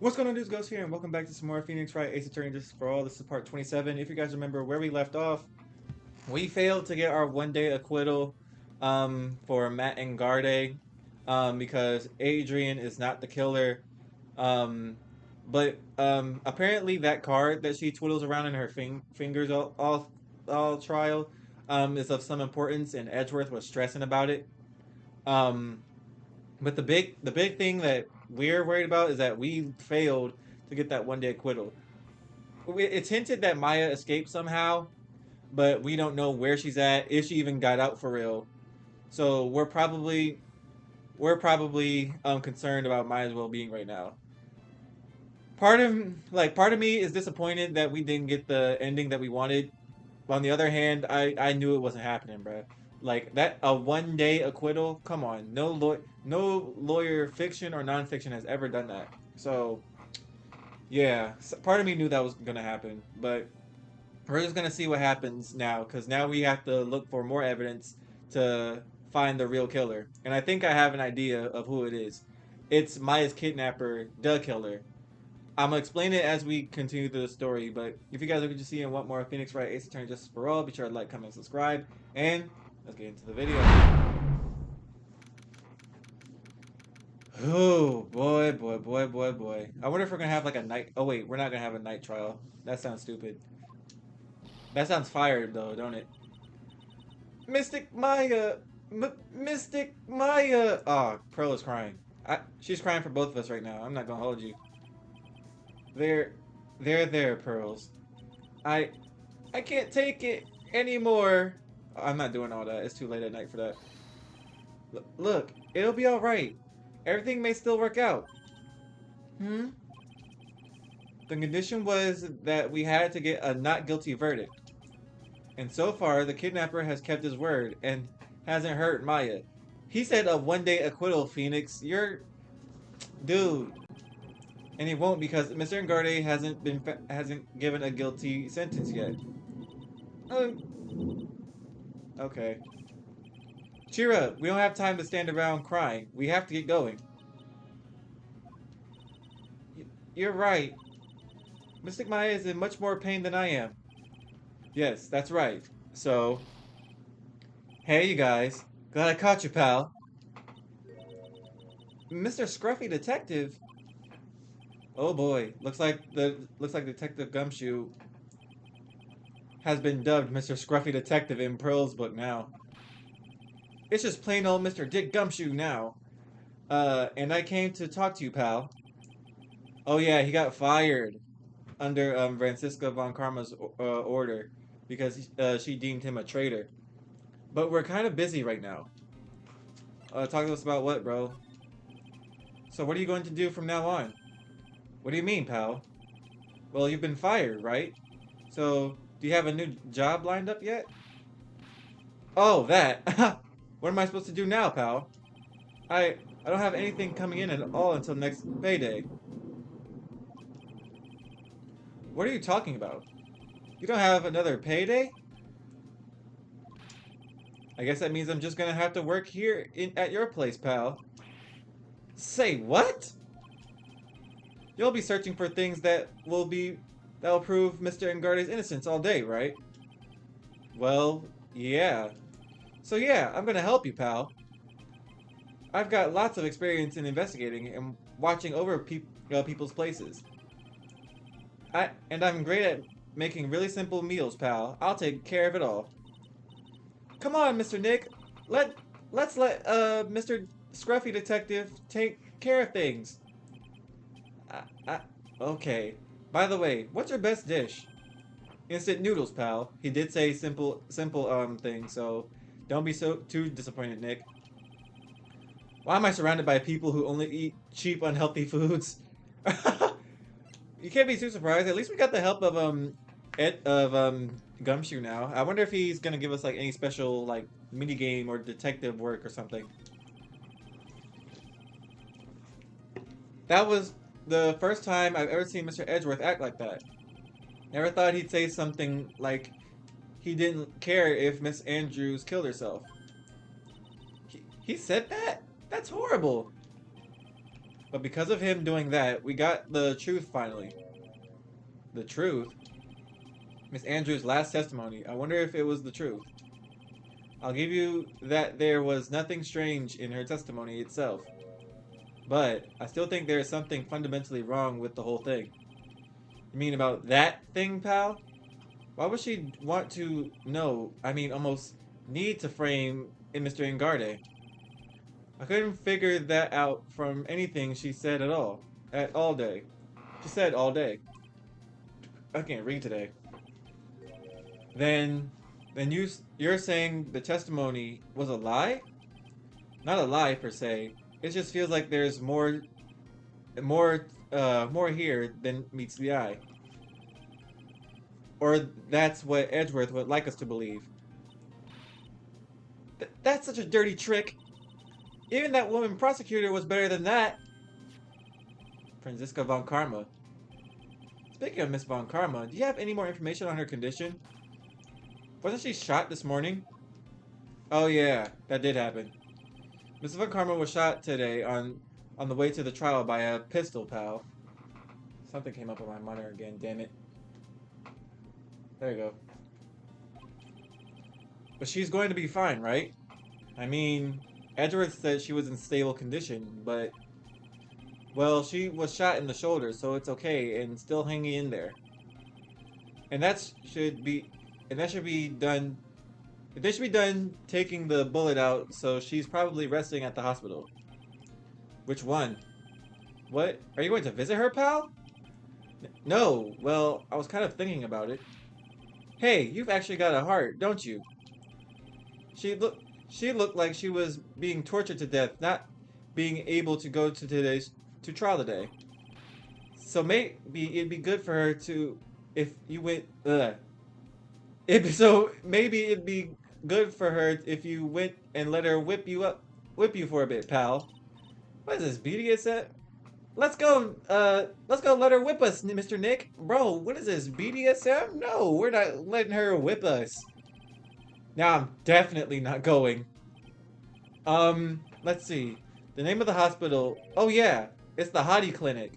What's going on, dudes? Ghxst here, and welcome back to some more Phoenix Wright Ace Attorney Justice for All. This is part 27. If you guys remember where we left off, we failed to get our one-day acquittal for Matt and Garde because Adrian is not the killer. Um, but apparently that card that she twiddles around in her fingers all trial is of some importance, and Edgeworth was stressing about it. Um, but the big thing that we're worried about is that we failed to get that one day acquittal. It's hinted that Maya escaped somehow, but we don't know where she's at, if she even got out for real. So we're probably concerned about Maya's well being right now. Part of me is disappointed that we didn't get the ending that we wanted. But on the other hand, I knew it wasn't happening, bruh. Like that, a one day acquittal. Come on, no lawyer, fiction or nonfiction, has ever done that. So yeah, part of me knew that was gonna happen, but we're just gonna see what happens now, because now we have to look for more evidence to find the real killer. And I think I have an idea of who it is. It's Maya's kidnapper, the killer. I'm gonna explain it as we continue through the story, but if you guys are good to see and want more Phoenix Wright Ace Attorney Justice for All, be sure to like, comment, subscribe, and let's get into the video. Oh boy, boy, boy, boy, boy. I wonder if we're gonna have like a night. Oh wait, we're not gonna have a night trial. That sounds stupid. That sounds fired though, don't it? Mystic Maya, Mystic Maya. Oh, Pearl is crying. She's crying for both of us right now. I'm not gonna hold you. There, there, Pearls. I, I can't take it anymore. I'm not doing all that. It's too late at night for that. Look, it'll be all right. Everything may still work out. Hmm? The condition was that we had to get a not guilty verdict. And so far, the kidnapper has kept his word and hasn't hurt Maya. He said a one-day acquittal, Phoenix. You're... Dude. And he won't, because Mr. Ngarde hasn't given a guilty sentence yet. Okay. Cheer up. We don't have time to stand around crying. We have to get going. You're right. Mystic Maya is in much more pain than I am. Yes, that's right. So, hey you guys. Glad I caught you, pal. Mr. Scruffy Detective? Oh boy. Looks like Detective Gumshoe has been dubbed Mr. Scruffy Detective in Pearl's book now. It's just plain old Mr. Dick Gumshoe now. And I came to talk to you, pal. Oh yeah, he got fired under Francisca von Karma's order because she deemed him a traitor. But we're kind of busy right now. Talk to us about what, bro? So what are you going to do from now on? What do you mean, pal? Well, you've been fired, right? So, do you have a new job lined up yet? Oh, that. What am I supposed to do now, pal? I don't have anything coming in at all until next payday. What are you talking about? You don't have another payday? I guess that means I'm just gonna have to work here at your place, pal. Say what? You'll be searching for things that'll prove Mr. Ngarde's innocence all day, right? Well, yeah. So yeah, I'm gonna help you, pal. I've got lots of experience in investigating and watching over people's places. I'm great at making really simple meals, pal. I'll take care of it all. Come on, Mr. Nick. Let's let Mr. Scruffy Detective take care of things. Okay. By the way, what's your best dish? Instant noodles, pal. He did say simple thing, so don't be so too disappointed, Nick. Why am I surrounded by people who only eat cheap, unhealthy foods? You can't be too surprised. At least we got the help of Gumshoe now. I wonder if he's gonna give us like any special like mini game or detective work or something. That was the first time I've ever seen Mr. Edgeworth act like that. Never thought he'd say something like he didn't care if Miss Andrews killed herself. He said that? That's horrible. But because of him doing that, we got the truth finally. The truth? Miss Andrews' last testimony. I wonder if it was the truth. I'll give you that there was nothing strange in her testimony itself. But I still think there is something fundamentally wrong with the whole thing. You mean about that thing, pal? Why would she want to know, I mean almost need to frame in Mr. Ingarde? I couldn't figure that out from anything she said at all. At all day. She said all day. I can't read today. Then you're saying the testimony was a lie? Not a lie per se. It just feels like there's more here than meets the eye. Or that's what Edgeworth would like us to believe. That's such a dirty trick. Even that woman prosecutor was better than that. Franziska von Karma. Speaking of Miss von Karma, do you have any more information on her condition? Wasn't she shot this morning? Oh yeah, that did happen. Miss von Karma was shot today on the way to the trial by a pistol pal. Something came up on my monitor again, damn it. There you go. But she's going to be fine, right? I mean, Edgeworth said she was in stable condition, but... Well, she was shot in the shoulder, so it's okay, and still hanging in there. And that should be done... They should be done taking the bullet out, so she's probably resting at the hospital. Which one? What? Are you going to visit her, pal? No, well, I was kind of thinking about it. Hey, you've actually got a heart, don't you? She looked like she was being tortured to death, not being able to go to trial today. So maybe it'd be good for her to, if you went, so maybe it'd be good for her if you went and let her whip you for a bit, pal. What is this, BDSM? Let's go let her whip us, Mr. Nick. Bro, what is this, BDSM? No, we're not letting her whip us. Now I'm definitely not going. Let's see. The name of the hospital. Oh yeah, it's the Hottie Clinic.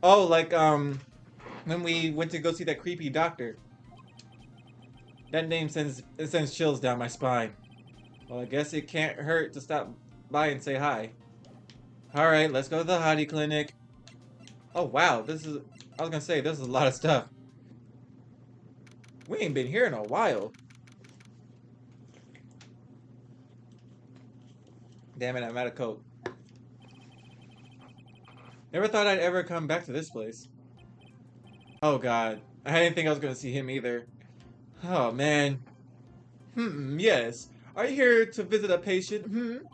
Oh, like, when we went to go see that creepy doctor. That name sends chills down my spine. Well, I guess it can't hurt to stop by and say hi. Alright, let's go to the Hottie Clinic. Oh wow, I was gonna say, this is a lot of stuff. We ain't been here in a while. Damn it, I'm out of Coke. Never thought I'd ever come back to this place. Oh god, I didn't think I was gonna see him either. Oh man. Yes. Are you here to visit a patient?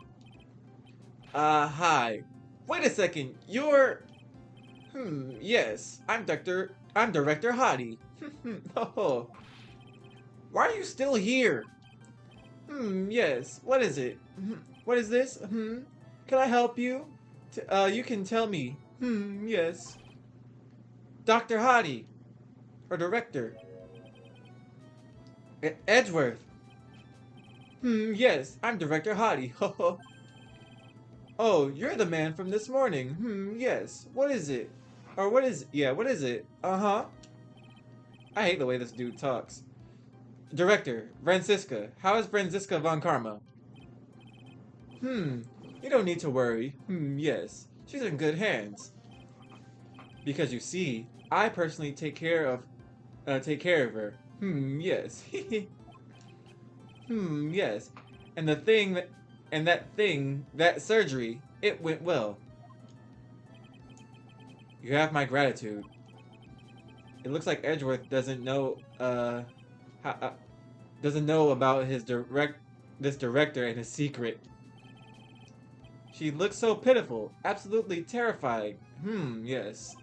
Hi. Wait a second, you're... yes. I'm Director Hottie. Oh. Why are you still here? Yes. What is it? What is this? Can I help you? You can tell me. Yes. Dr. Hottie. Or Director. Edgeworth. Yes. I'm Director Hottie. Oh, you're the man from this morning. Yes. What is it? Or what is... Yeah, what is it? Uh-huh. I hate the way this dude talks. Director, Franziska. How is Franziska von Karma? You don't need to worry. Yes. She's in good hands. Because you see, I personally take care of her. Yes. Yes. And that surgery, it went well. You have my gratitude. It looks like Edgeworth doesn't know about this director and his secret. She looks so pitiful, absolutely terrifying. Yes.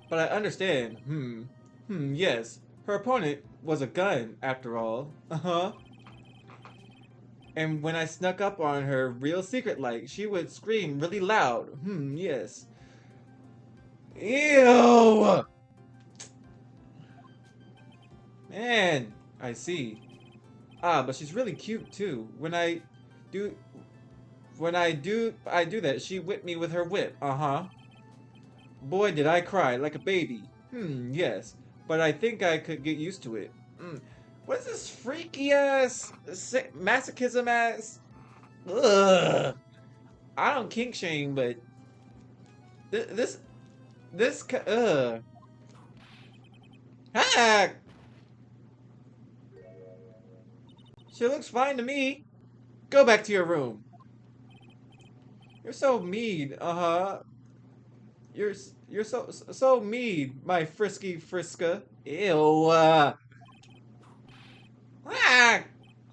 But I understand. Yes. Her opponent was a gun, after all. Uh-huh. And when I snuck up on her real secret-like, she would scream really loud. Yes. Ew! Man, I see. Ah, but she's really cute, too. When I do When I do that, she whipped me with her whip. Uh-huh. Boy, did I cry like a baby. Yes. But I think I could get used to it. What is this freaky ass, masochism ass? Ugh. I don't kink shame, but this, ugh. Ah! She looks fine to me. Go back to your room. You're so mean. Uh-huh. You're so mean, my frisky Friska. Ew. Ah.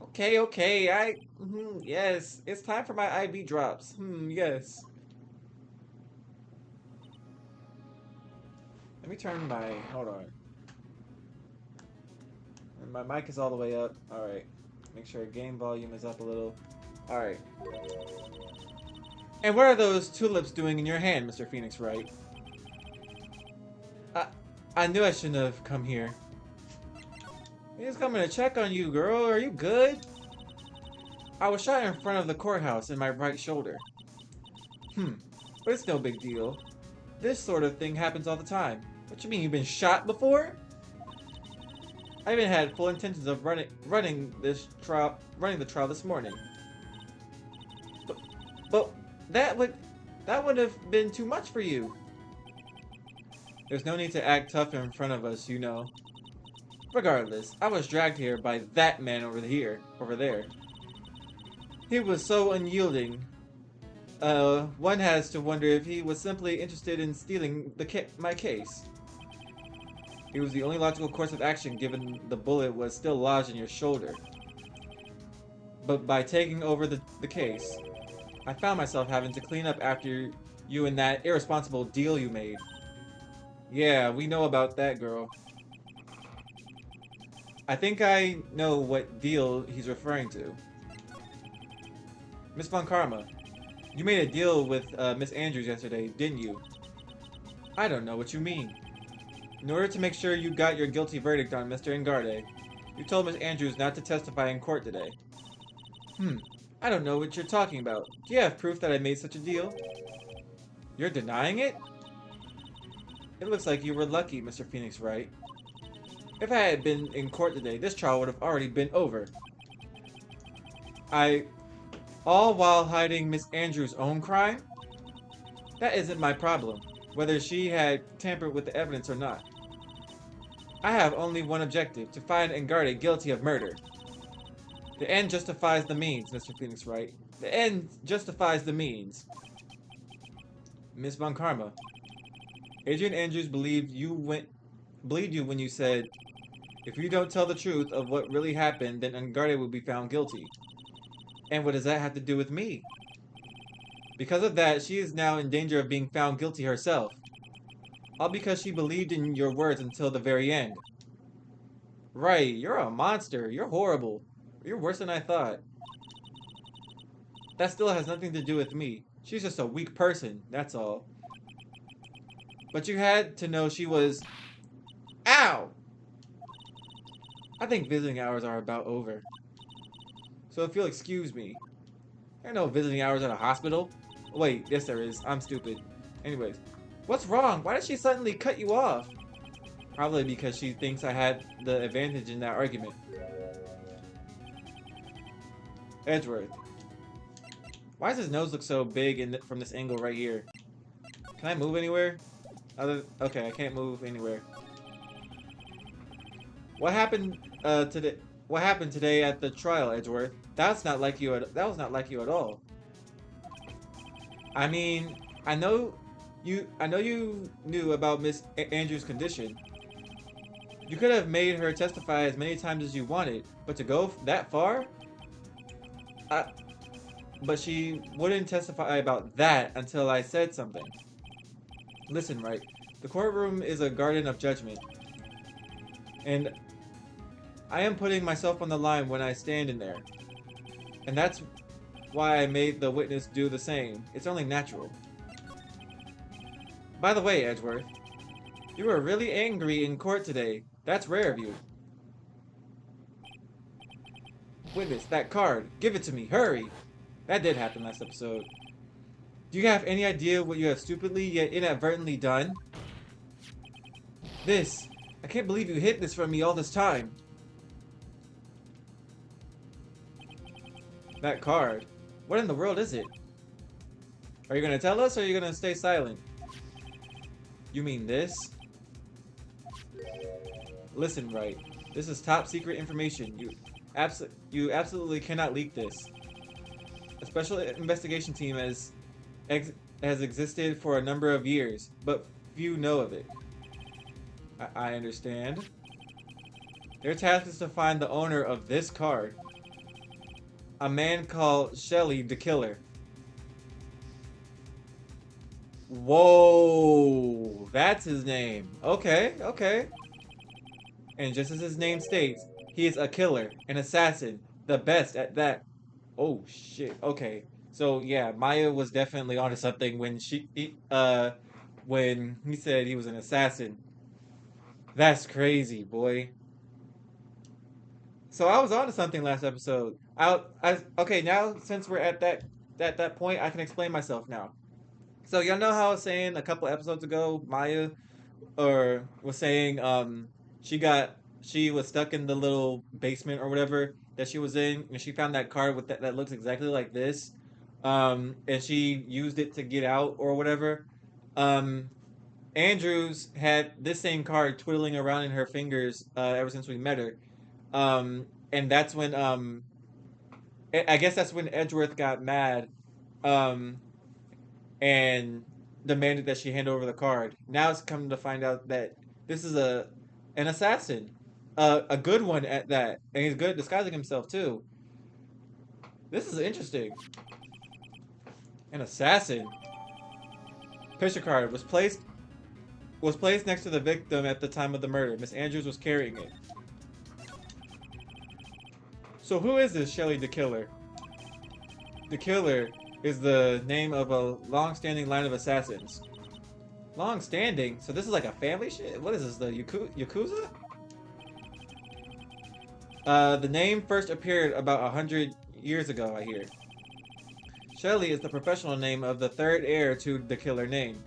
Okay, okay. Yes. It's time for my IV drops. Yes. Let me turn my. Hold on. And my mic is all the way up. All right. Make sure game volume is up a little. All right. And what are those tulips doing in your hand, Mr. Phoenix Wright? I, I knew I shouldn't have come here. He's coming to check on you, girl. Are you good? I was shot in front of the courthouse in my right shoulder. But it's no big deal. This sort of thing happens all the time. What you mean, you've been shot before? I even had full intentions of running the trial this morning. But that would have been too much for you. There's no need to act tough in front of us, you know. Regardless, I was dragged here by that man over there. He was so unyielding. One has to wonder if he was simply interested in stealing my case. It was the only logical course of action given the bullet was still lodged in your shoulder. But by taking over the case, I found myself having to clean up after you and that irresponsible deal you made. Yeah, we know about that, girl. I think I know what deal he's referring to. Miss Von Karma, you made a deal with Miss Andrews yesterday, didn't you? I don't know what you mean. In order to make sure you got your guilty verdict on Mr. Engarde, you told Miss Andrews not to testify in court today. I don't know what you're talking about. Do you have proof that I made such a deal? You're denying it? It looks like you were lucky, Mr. Phoenix Wright. If I had been in court today, this trial would have already been over. All while hiding Miss Andrews' own crime? That isn't my problem, whether she had tampered with the evidence or not. I have only one objective, to find Engarde guilty of murder. The end justifies the means, Mr. Phoenix Wright. The end justifies the means. Miss Von Karma, Adrian Andrews believed you when you said, if you don't tell the truth of what really happened, then Engarde will be found guilty. And what does that have to do with me? Because of that, she is now in danger of being found guilty herself. All because she believed in your words until the very end. Right, you're a monster. You're horrible. You're worse than I thought. That still has nothing to do with me. She's just a weak person, that's all. But you had to know she was... Ow! I think visiting hours are about over. So if you'll excuse me. There are no visiting hours at a hospital. Wait, yes there is. I'm stupid. Anyways. What's wrong? Why did she suddenly cut you off? Probably because she thinks I had the advantage in that argument. Edgeworth. Why does his nose look so big from this angle right here? Can I move anywhere? Okay, I can't move anywhere. What happened today? What happened today at the trial, Edgeworth? That was not like you at all. I mean, I know you knew about Miss Andrews' condition. You could have made her testify as many times as you wanted, but to go that far? But she wouldn't testify about that until I said something. Listen, Wright. The courtroom is a garden of judgment. And I am putting myself on the line when I stand in there. And that's why I made the witness do the same. It's only natural. By the way, Edgeworth, you were really angry in court today. That's rare of you. Witness, that card. Give it to me. Hurry. That did happen last episode. Do you have any idea what you have stupidly yet inadvertently done? This. I can't believe you hid this from me all this time. That card. What in the world is it? Are you gonna tell us or are you gonna stay silent? You mean this? Listen, Wright. This is top secret information. You absolutely cannot leak this. A special investigation team has existed for a number of years, but few know of it. I understand. Their task is to find the owner of this card. A man called Shelly the Killer. Whoa, that's his name. Okay, okay. And just as his name states, he is a killer, an assassin, the best at that. Oh shit. Okay. So yeah, Maya was definitely onto something when he said he was an assassin. That's crazy, boy. So I was onto something last episode. Okay, now since we're at that point, I can explain myself now. So y'all know how I was saying a couple episodes ago, Maya or was saying she was stuck in the little basement or whatever that she was in, and she found that card with that looks exactly like this, and she used it to get out or whatever. Um, Andrews had this same card twiddling around in her fingers ever since we met her, and that's when I guess that's when Edgeworth got mad, um, and demanded that she hand over the card. Now it's come to find out that this is an assassin, a good one at that, and he's good at disguising himself too. This is interesting. An assassin. Picture card was placed next to the victim at the time of the murder. Miss Andrews was carrying it. So who is this Shelly the Killer? The Killer is the name of a long-standing line of assassins. Long-standing? So this is like a family shit? What is this, the Yakuza? The name first appeared about 100 years ago, I hear. Shelly is the professional name of the third heir to the killer name.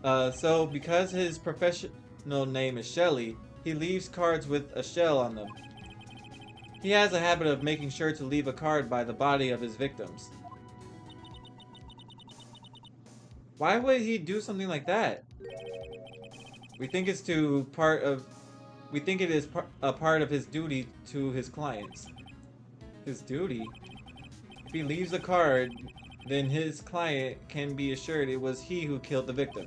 So because his professional name is Shelly, he leaves cards with a shell on them. He has a habit of making sure to leave a card by the body of his victims. Why would he do something like that? We think it is a part of his duty to his clients. His duty? If he leaves a card, then his client can be assured it was he who killed the victim.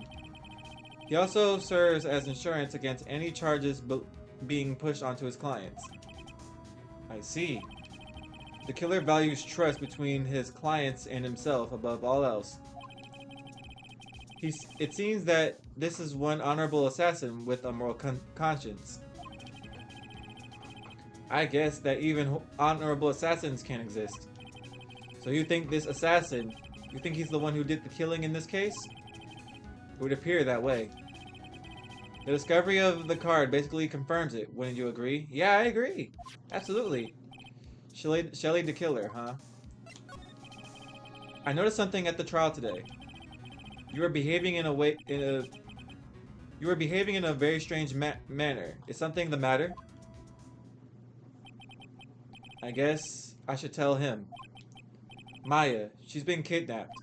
He also serves as insurance against any charges being pushed onto his clients. I see. The killer values trust between his clients and himself above all else. It seems that this is one honorable assassin with a moral conscience. I guess that even honorable assassins can exist. So you think this assassin, you think he's the one who did the killing in this case? It would appear that way. The discovery of the card basically confirms it, wouldn't you agree? Yeah, I agree. Absolutely. Shelly the Killer, huh? I noticed something at the trial today. You were behaving in a very strange manner. Is something the matter? I guess I should tell him. Maya, she's been kidnapped.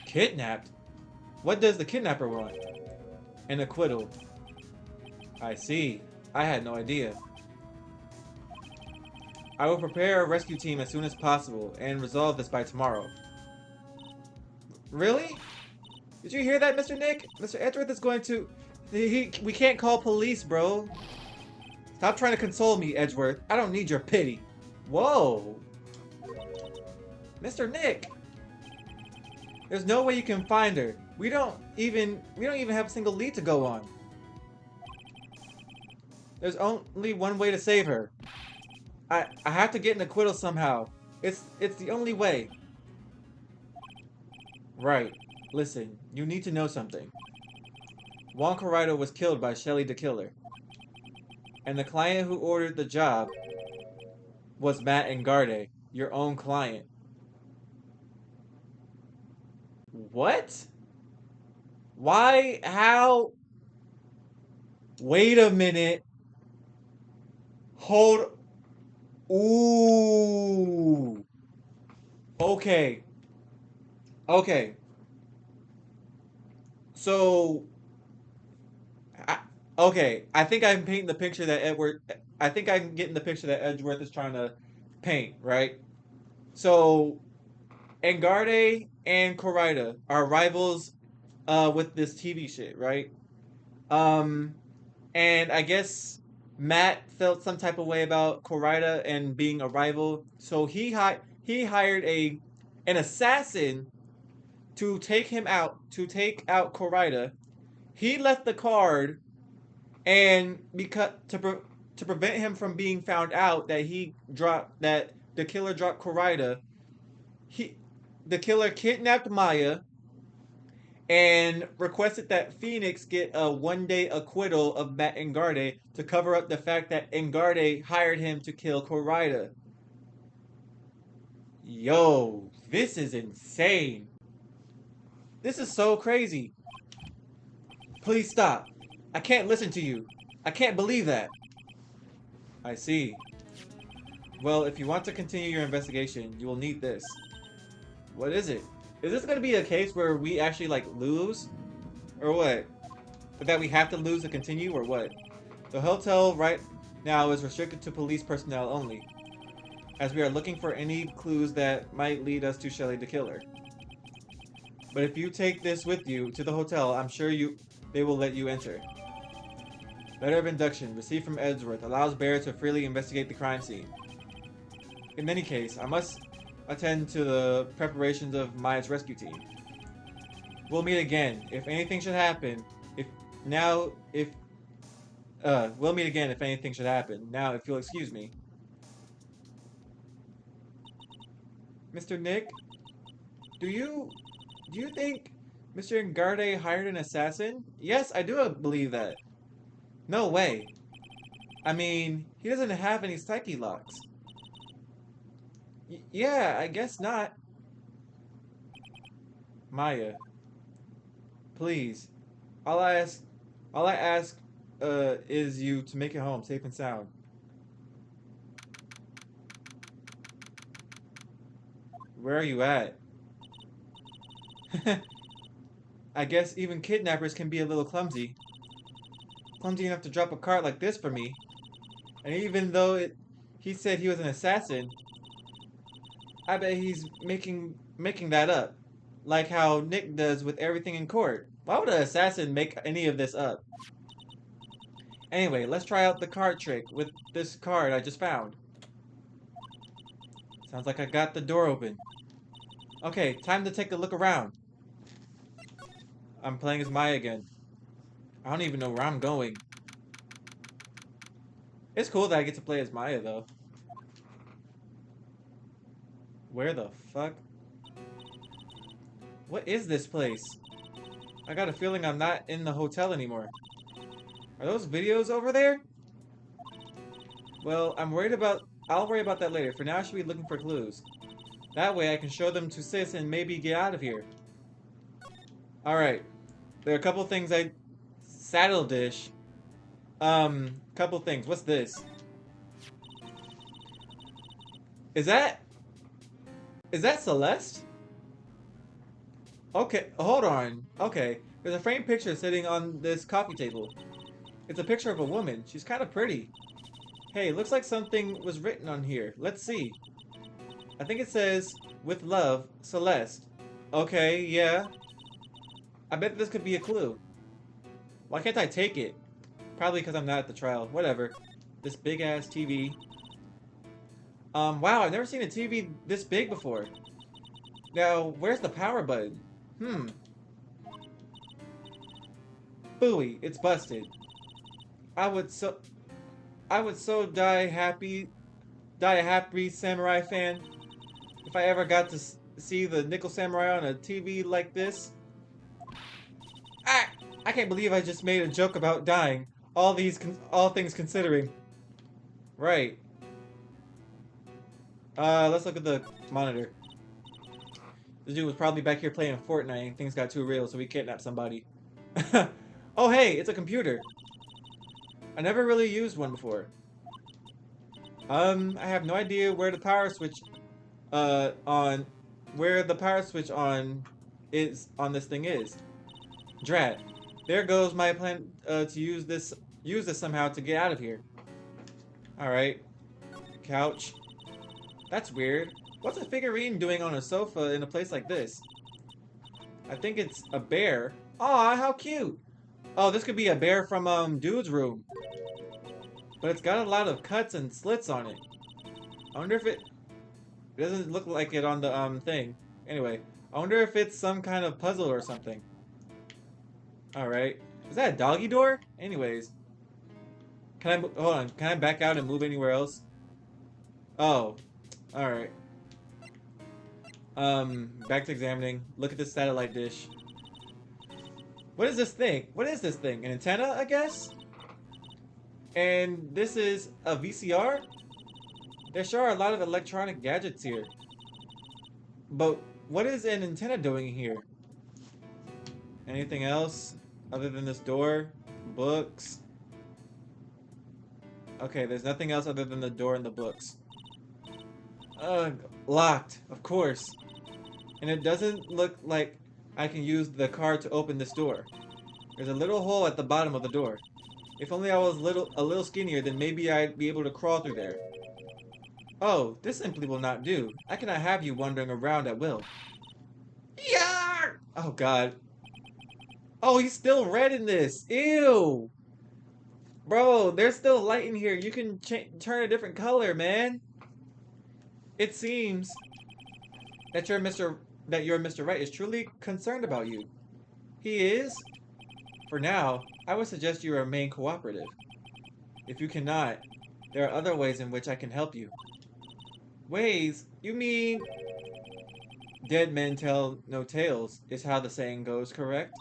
Kidnapped? What does the kidnapper want? An acquittal. I see. I had no idea. I will prepare a rescue team as soon as possible and resolve this by tomorrow. Really? Did you hear that, Mr. Nick? Mr. Edgeworth is going to... We can't call police, bro. Stop trying to console me, Edgeworth. I don't need your pity. Whoa. Mr. Nick. There's no way you can find her. We don't even have a single lead to go on. There's only one way to save her. I have to get an acquittal somehow. It's the only way. Right. Listen, you need to know something. Juan Corrado was killed by Shelly the Killer. And the client who ordered the job was Matt and Garde, your own client. What? Why? How? Wait a minute. Hold. Ooh. Okay. Okay. So, I, okay. I think I'm painting the picture that Edward. I think I'm getting the picture that Edgeworth is trying to paint, right? So, Engarde and Corrida are rivals with this TV shit, right? Um, and I guess Matt felt some type of way about Corrida and being a rival, so he hired an assassin to take him out, to take out Corrida. He left the card, and because to prevent him from being found out that the killer dropped Corrida, he the killer kidnapped Maya and requested that Phoenix get a 1 day acquittal of Matt Engarde to cover up the fact that Engarde hired him to kill Corrida. Yo, this is insane. This is so crazy. Please stop. I can't listen to you. I can't believe that. I see. Well, if you want to continue your investigation, you will need this. What is it? Is this going to be a case where we actually, like, lose? Or what? But that we have to lose to continue, or what? The hotel right now is restricted to police personnel only, as we are looking for any clues that might lead us to Shelley the killer. But if you take this with you to the hotel, I'm sure they will let you enter. Letter of induction received from Edgeworth allows Bear to freely investigate the crime scene. In any case, I must attend to the preparations of Maya's rescue team. We'll meet again if anything should happen. We'll meet again if anything should happen. Now, if you'll excuse me. Mr. Nick, do you think Mr. Engarde hired an assassin? Yes, I do believe that. No way. I mean, he doesn't have any psyche locks. Yeah, I guess not. Maya, please. All I ask, all I ask, is you to make it home safe and sound. Where are you at? I guess even kidnappers can be a little clumsy. Clumsy enough to drop a cart like this for me. And even though he said he was an assassin, I bet he's making that up. Like how Nick does with everything in court. Why would an assassin make any of this up? Anyway, let's try out the card trick with this card I just found. Sounds like I got the door open. Okay, time to take a look around. I'm playing as Maya again. I don't even know where I'm going. It's cool that I get to play as Maya, though. Where the fuck? What is this place? I got a feeling I'm not in the hotel anymore. Are those videos over there? Well, I'll worry about that later. For now, I should be looking for clues. That way I can show them to Sis and maybe get out of here. Alright. There are a couple things Saddle dish. Couple things. What's this? Is that Celeste? Okay, hold on. Okay. There's a framed picture sitting on this coffee table. It's a picture of a woman. She's kind of pretty. Hey, looks like something was written on here. Let's see. I think it says, with love, Celeste. Okay, yeah. I bet this could be a clue. Why can't I take it? Probably because I'm not at the trial. Whatever. This big-ass TV. Wow, I've never seen a TV this big before. Now, where's the power button? Booey, it's busted. I would so die a happy samurai fan if I ever got to see the Nickel Samurai on a TV like this. I can't believe I just made a joke about dying. All things considering. Right. Let's look at the monitor. This dude was probably back here playing Fortnite and things got too real, so we kidnapped somebody. Oh, hey, it's a computer. I never really used one before. I have no idea where the power switch, on, where the power switch on is on this thing is. Drat. There goes my plan, to use this somehow to get out of here. Alright. Couch. That's weird. What's a figurine doing on a sofa in a place like this? I think it's a bear. Aw, how cute! Oh, this could be a bear from, Dude's room. But it's got a lot of cuts and slits on it. I wonder if it doesn't look like it on the, thing. Anyway, I wonder if it's some kind of puzzle or something. Alright. Is that a doggy door? Anyways. Hold on. Can I back out and move anywhere else? Oh. Alright. Back to examining. Look at this satellite dish. What is this thing? What is this thing? An antenna, I guess? And this is a VCR? There sure are a lot of electronic gadgets here. But what is an antenna doing here? Anything else other than this door? Books? Okay, there's nothing else other than the door and the books. Ugh, locked, of course. And it doesn't look like I can use the card to open this door. There's a little hole at the bottom of the door. If only I was a little skinnier, then maybe I'd be able to crawl through there. Oh, this simply will not do. I cannot have you wandering around at will. Yeah! Oh god. Oh, he's still red in this. Ew! Bro, there's still light in here. You can turn a different color, man. It seems that your Mr. Wright is truly concerned about you. He is? For now, I would suggest you remain cooperative. If you cannot, there are other ways in which I can help you. Ways? You mean... Dead men tell no tales, is how the saying goes, correct?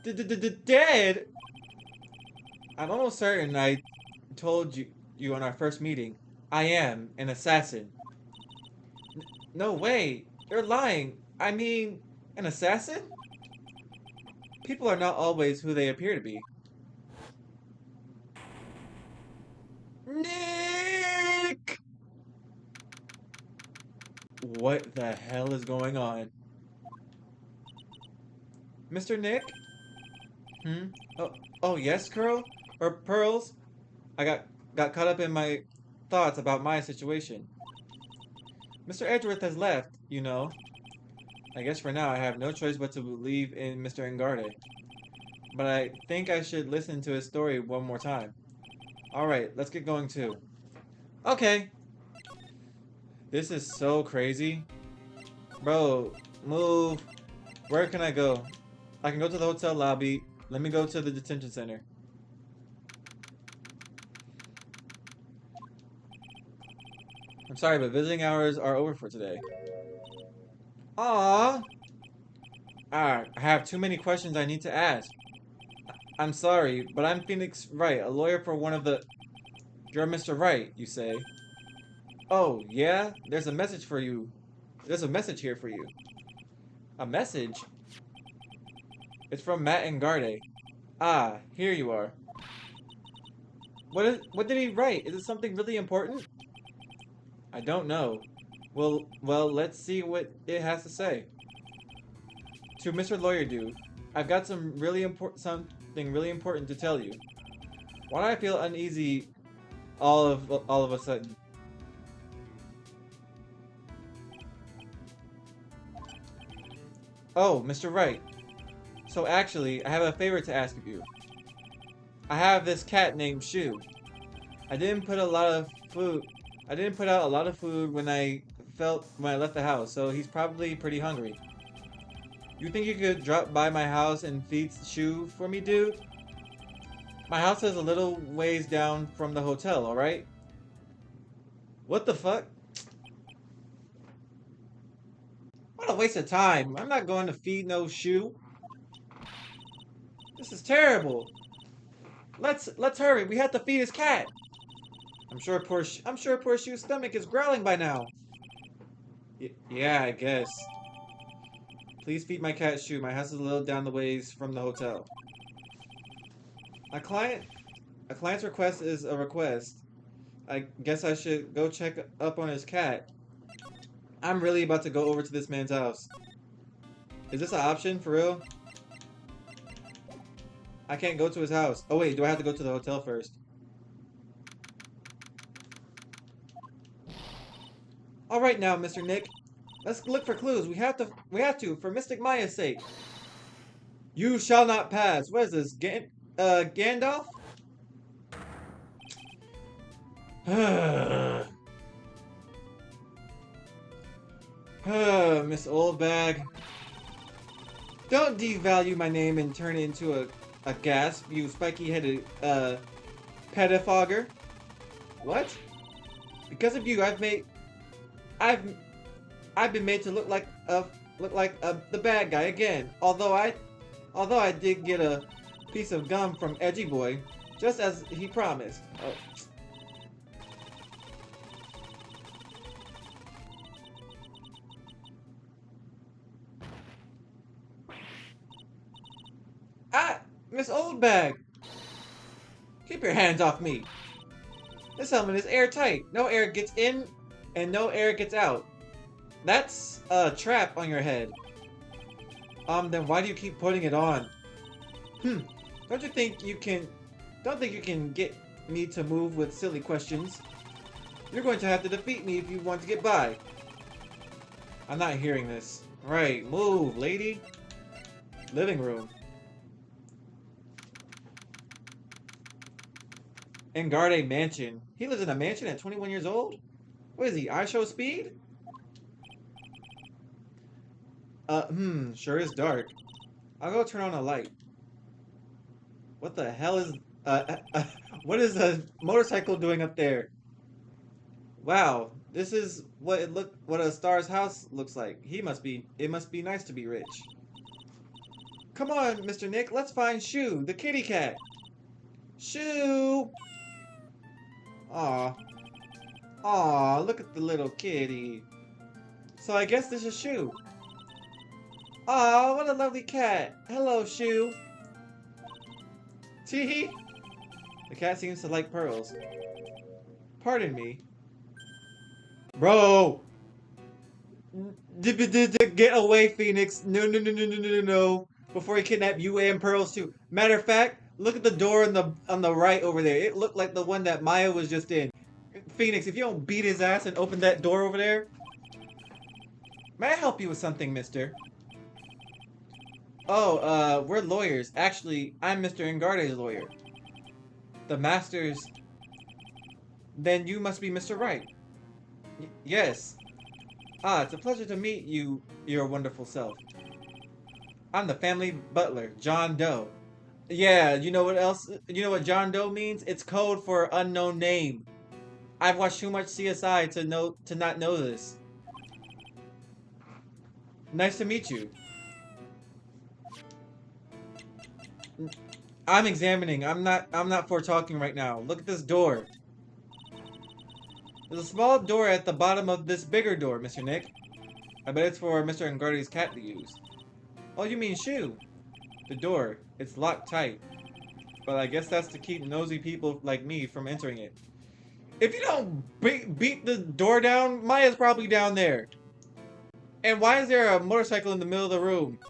Dead? I'm almost certain I told you on our first meeting. I am an assassin. No way! You're lying! I mean, an assassin? People are not always who they appear to be. Nick! What the hell is going on? Mr. Nick? Oh yes, Curl? Or Pearls? I got caught up in my thoughts about my situation. Mr. Edgeworth has left, you know. I guess for now I have no choice but to believe in Mr. Engarde. But I think I should listen to his story one more time. Alright, let's get going too. Okay. This is so crazy. Bro, move. Where can I go? I can go to the hotel lobby. Let me go to the detention center. I'm sorry, but visiting hours are over for today. Aww. I have too many questions I need to ask. I'm sorry, but I'm Phoenix Wright, a lawyer for one of the... You're Mr. Wright, you say. Oh, yeah? There's a message for you. There's a message here for you. A message? It's from Matt Engarde. Ah, here you are. What did he write? Is it something really important? I don't know. Well, let's see what it has to say. To Mr. Lawyer Dude, I've got something really important to tell you. Why do I feel uneasy all of a sudden? Oh, Mr. Wright. So actually, I have a favor to ask of you. I have this cat named Shu. I didn't put out a lot of food when I left the house, so he's probably pretty hungry. You think you could drop by my house and feed Shu for me, dude? My house is a little ways down from the hotel, alright? What the fuck? What a waste of time. I'm not going to feed no Shu. This is terrible. Let's hurry. We have to feed his cat. I'm sure poor Shu's stomach is growling by now. Yeah, I guess. Please feed my cat Shu. My house is a little down the ways from the hotel. A client a client's request is a request. I guess I should go check up on his cat. I'm really about to go over to this man's house. Is this an option for real? I can't go to his house. Oh wait, do I have to go to the hotel first? All right now, Mr. Nick. Let's look for clues. We have to, for Mystic Maya's sake. You shall not pass. What is this? Gandalf? Miss Oldbag. Don't devalue my name and turn it into a gasp, you spiky-headed, pedifogger. What? Because of you, I've been made to look like the bad guy again. Although I did get a piece of gum from Edgy Boy, just as he promised. Oh. Ah, Miss Oldbag, keep your hands off me. This helmet is airtight. No air gets in, and no air gets out. That's a trap on your head. Then why do you keep putting it on? Don't think you can get me to move with silly questions. You're going to have to defeat me if you want to get by. I'm not hearing this. Right, move, lady. Living room. Engarde Mansion. He lives in a mansion at 21 years old? What is he, iShow speed? Sure is dark. I'll go turn on a light. What the hell is, what is a motorcycle doing up there? Wow, this is what a star's house looks like. It must be nice to be rich. Come on, Mr. Nick, let's find Shu, the kitty cat. Shu! Aw. Aw, look at the little kitty. So I guess this is Shu. Aw, what a lovely cat. Hello, Shu. Teehee. The cat seems to like pearls. Pardon me. Bro! Get away, Phoenix. No. Before he kidnap you and pearls too. Matter of fact, look at the door on the right over there. It looked like the one that Maya was just in. Phoenix, if you don't beat his ass and open that door over there. May I help you with something, mister? Oh, we're lawyers. Actually, I'm Mr. Engarde's lawyer. The master's... Then you must be Mr. Wright. Yes. Ah, it's a pleasure to meet you, your wonderful self. I'm the family butler, John Doe. Yeah, you know what else? You know what John Doe means? It's code for unknown name. I've watched too much CSI to not know this. Nice to meet you. I'm examining. I'm not for talking right now. Look at this door. There's a small door at the bottom of this bigger door, Mr. Nick. I bet it's for Mr. Engarde's cat to use. Oh, you mean Shu? The door. It's locked tight. But I guess that's to keep nosy people like me from entering it. If you don't beat the door down, Maya's probably down there. And why is there a motorcycle in the middle of the room?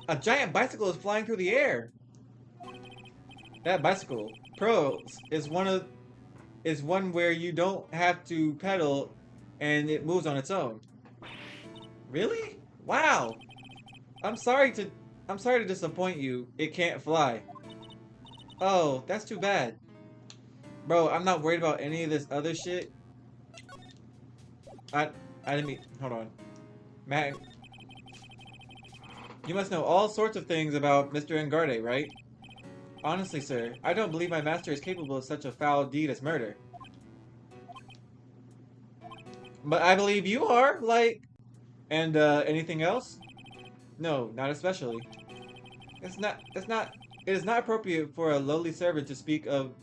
A giant bicycle is flying through the air. That bicycle, Pearls, is one where you don't have to pedal and it moves on its own. Really? Wow. I'm sorry to disappoint you. It can't fly. Oh, that's too bad. Bro, I'm not worried about any of this other shit. I didn't mean... Hold on. Matt... You must know all sorts of things about Mr. Engarde, right? Honestly, sir, I don't believe my master is capable of such a foul deed as murder. But I believe you are, like... And, anything else? No, not especially. It is not appropriate for a lowly servant to speak of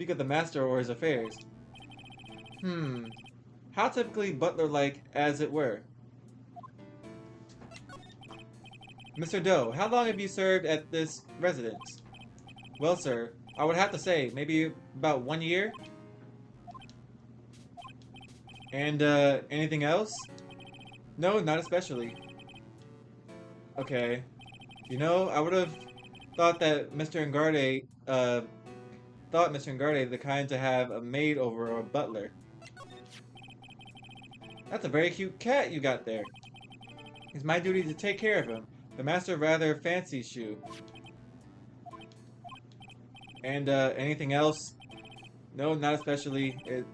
speak of the master or his affairs. Hmm. How typically butler-like, as it were. Mr. Doe, how long have you served at this residence? Well, sir, I would have to say, maybe about 1 year? And, anything else? No, not especially. Okay. You know, I would have thought that Mr. Ngarde, the kind to have a maid over or a butler. That's a very cute cat you got there. It's my duty to take care of him. The master rather fancies you. And, anything else? No, not especially. It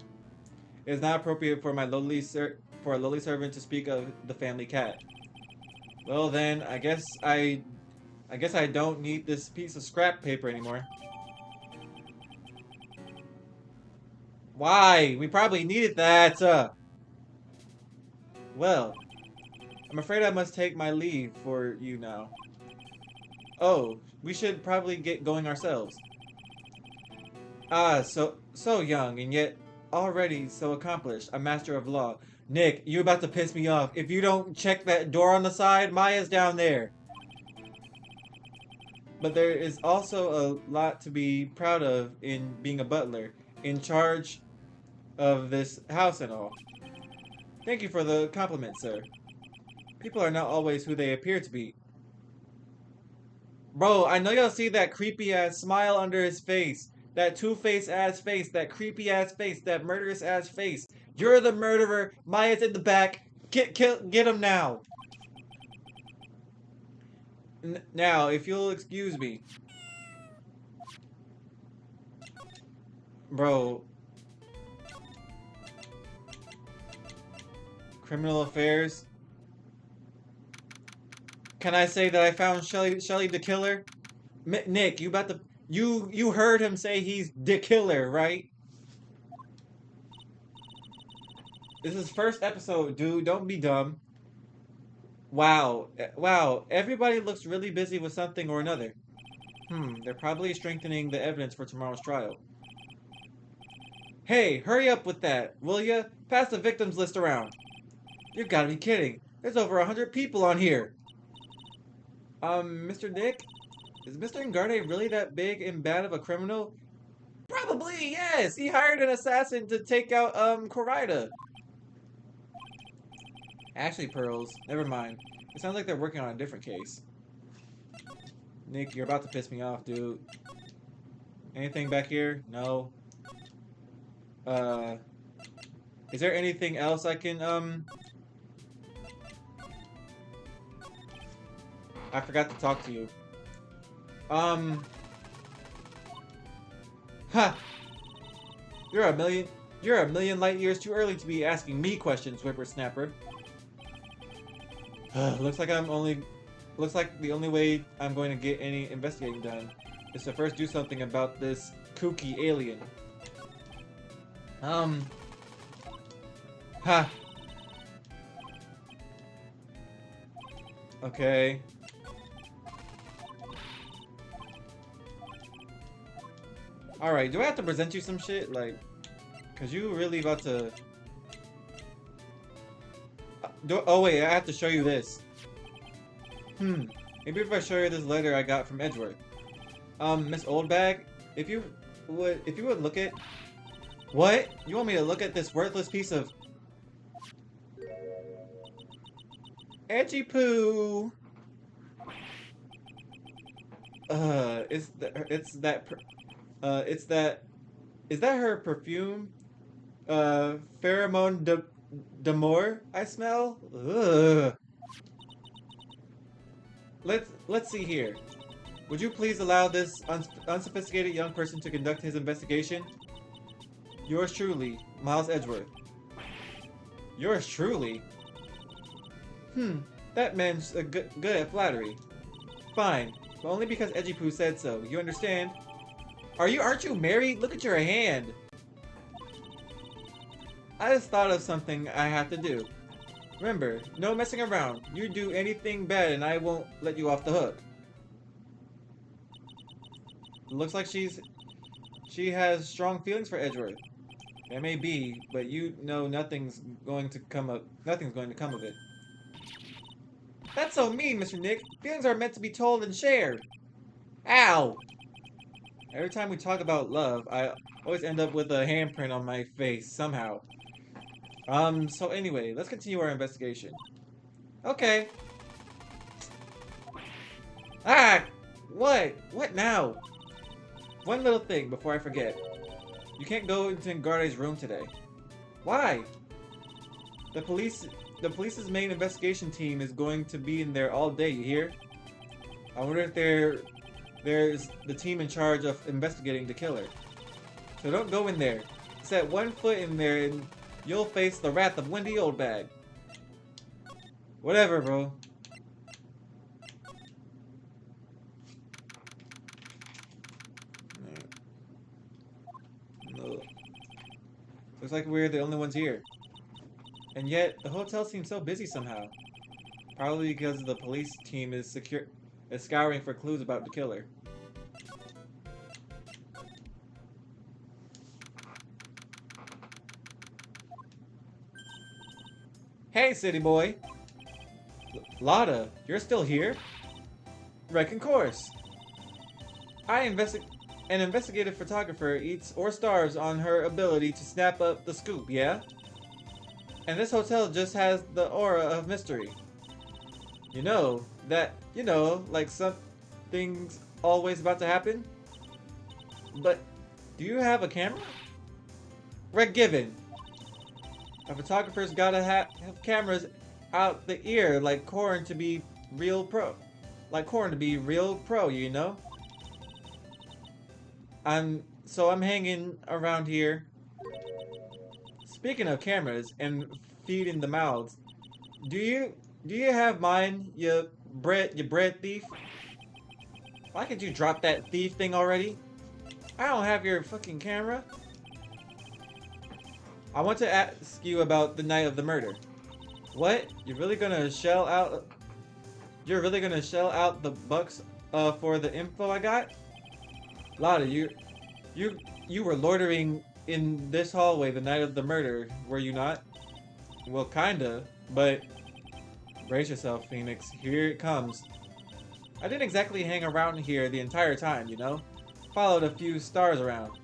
is not appropriate for a lowly servant to speak of the family cat. Well then, I guess I don't need this piece of scrap paper anymore. Why? We probably needed that. Well, I'm afraid I must take my leave for you now. Oh, we should probably get going ourselves. Ah, so young and yet already so accomplished, a master of law. Nick, you about to piss me off. If you don't check that door on the side, Maya's down there. But there is also a lot to be proud of in being a butler, in charge of this house and all. Thank you for the compliment, sir. People are not always who they appear to be. Bro, I know y'all see that creepy ass smile under his face. That two-faced ass face, that creepy ass face, that murderous ass face. You're the murderer. Maya's in the back. Get him now. Now, if you'll excuse me. Bro. Criminal affairs. Can I say that I found Shelly the killer? Nick, you about to... You heard him say he's the killer, right? This is first episode, dude. Don't be dumb. Wow. Wow. Everybody looks really busy with something or another. They're probably strengthening the evidence for tomorrow's trial. Hey, hurry up with that, will ya? Pass the victims list around. You gotta be kidding. There's over 100 people on here. Mr. Nick? Is Mr. Ngarde really that big and bad of a criminal? Probably, yes! He hired an assassin to take out, Corida. Actually, Pearls, never mind. It sounds like they're working on a different case. Nick, you're about to piss me off, dude. Anything back here? No. Is there anything else I can, I forgot to talk to you. Ha! You're a million light years too early to be asking me questions, whippersnapper. Looks like the only way I'm going to get any investigating done is to first do something about this kooky alien. Ha! Okay. Alright, do I have to present you some shit? Like, cause you really about to... oh wait, I have to show you this. Maybe if I show you this letter I got from Edgeworth. Miss Oldbag, if you would look at... What? You want me to look at this worthless piece of... Edgy poo! Is that her perfume? Pheromone d'amour I smell? Ugh. Let's see here. Would you please allow this unsophisticated young person to conduct his investigation? Yours truly, Miles Edgeworth. Yours truly? That man's good at flattery. Fine, but only because Edgy Poo said so. You understand? Aren't you married? Look at your hand. I just thought of something I have to do. Remember, no messing around. You do anything bad and I won't let you off the hook. Looks like she's she has strong feelings for Edgeworth. That may be, but you know nothing's going to come of it. That's so mean, Mr. Nick. Feelings are meant to be told and shared. Ow! Every time we talk about love, I always end up with a handprint on my face, somehow. So anyway, let's continue our investigation. Okay. Ah! What? What now? One little thing before I forget. You can't go into Ngardé's room today. Why? The police's main investigation team is going to be in there all day, you hear? I wonder if there's the team in charge of investigating the killer. So don't go in there. Set one foot in there and you'll face the wrath of Wendy Oldbag. Whatever, bro. No. Looks like we're the only ones here. And yet, the hotel seems so busy somehow. Probably because the police team is scouring for clues about the killer. Hey, city boy! Lotta, you're still here? Reckon course. An investigative photographer eats or starves on her ability to snap up the scoop, yeah? And this hotel just has the aura of mystery. Like something's always about to happen? But, do you have a camera? Red Given. A photographer's gotta have cameras out the ear like corn to be real pro. You know? I'm hanging around here. Speaking of cameras and feeding the mouths, do you have mine, you bread thief? Why can't you drop that thief thing already? I don't have your fucking camera. I want to ask you about the night of the murder. What? You're really gonna shell out the bucks for the info I got? Lotta, you were loitering in this hallway the night of the murder, were you not? Well, kinda, but brace yourself, Phoenix. Here it comes. I didn't exactly hang around here the entire time, you know? Followed a few stars around.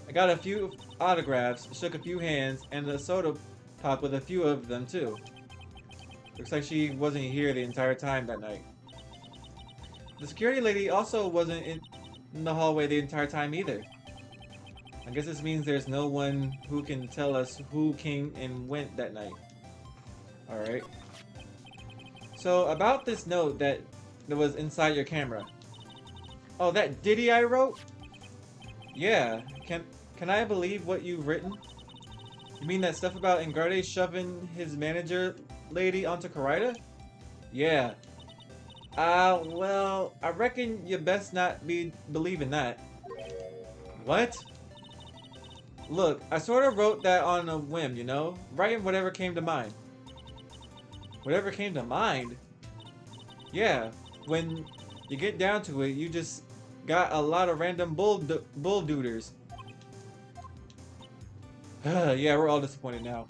I got a few autographs, shook a few hands, and a soda pop with a few of them too. Looks like she wasn't here the entire time that night. The security lady also wasn't in the hallway the entire time either. I guess this means there's no one who can tell us who came and went that night. Alright. So, about this note that was inside your camera. Oh, that ditty I wrote? Yeah. Can I believe what you've written? You mean that stuff about Ngardé shoving his manager lady onto Karaida? Yeah. Well, I reckon you best not be believing that. What? Look, I sort of wrote that on a whim, you know? Writing whatever came to mind. Whatever came to mind? Yeah, when you get down to it, you just got a lot of random bull-dooders. Yeah, we're all disappointed now.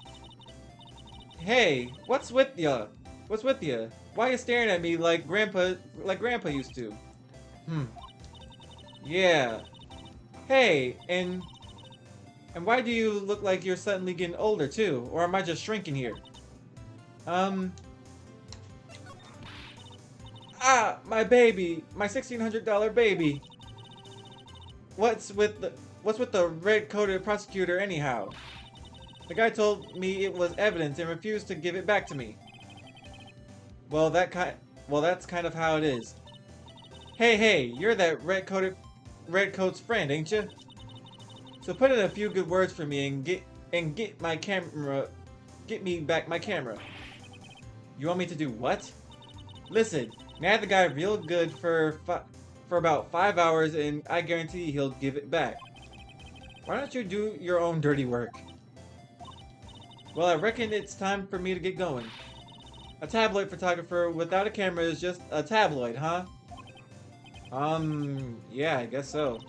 Hey, what's with ya? What's with ya? Why are you staring at me like Grandpa used to? Yeah. Hey, and why do you look like you're suddenly getting older too? Or am I just shrinking here? My baby, my $1,600 baby. What's with the red-coated prosecutor anyhow? The guy told me it was evidence and refused to give it back to me. Well, that's kind of how it is. Hey, you're that redcoat's friend, ain't you? So put in a few good words for me and get me back my camera. You want me to do what? Listen, nab the guy real good for about 5 hours and I guarantee he'll give it back. Why don't you do your own dirty work? Well, I reckon it's time for me to get going. A tabloid photographer without a camera is just a tabloid, huh? Yeah, I guess so.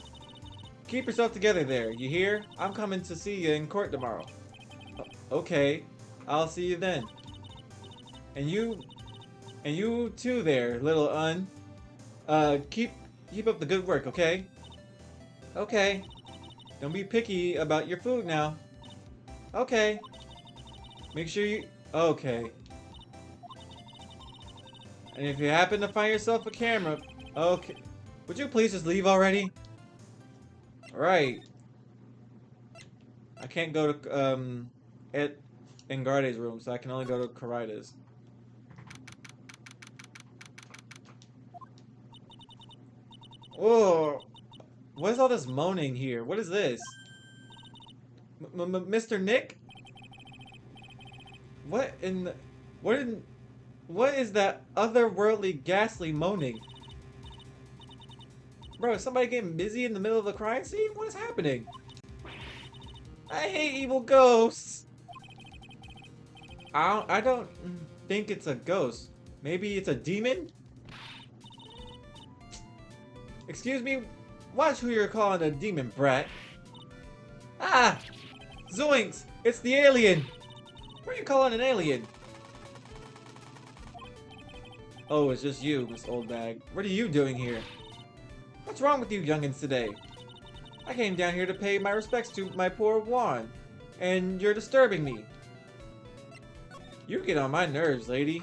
Keep yourself together there, you hear? I'm coming to see you in court tomorrow. Okay, I'll see you then. And you too there, little un. Keep up the good work, okay? Okay. Don't be picky about your food now. Okay. Make sure you... Okay. And if you happen to find yourself a camera... Okay. Would you please just leave already? Alright. I can't go to, Engarde's room, so I can only go to Karida's. Oh, what is all this moaning here? What is this? Mr. Nick? What in the... What is that otherworldly ghastly moaning? Bro, is somebody getting busy in the middle of the crime scene? What is happening? I hate evil ghosts! I don't think it's a ghost. Maybe it's a demon? Excuse me? Watch who you're calling a demon, brat. Ah! Zoinks! It's the alien! What are you calling an alien? Oh, it's just you, Miss Old Bag. What are you doing here? What's wrong with you youngins today? I came down here to pay my respects to my poor Juan, and you're disturbing me. You get on my nerves, lady.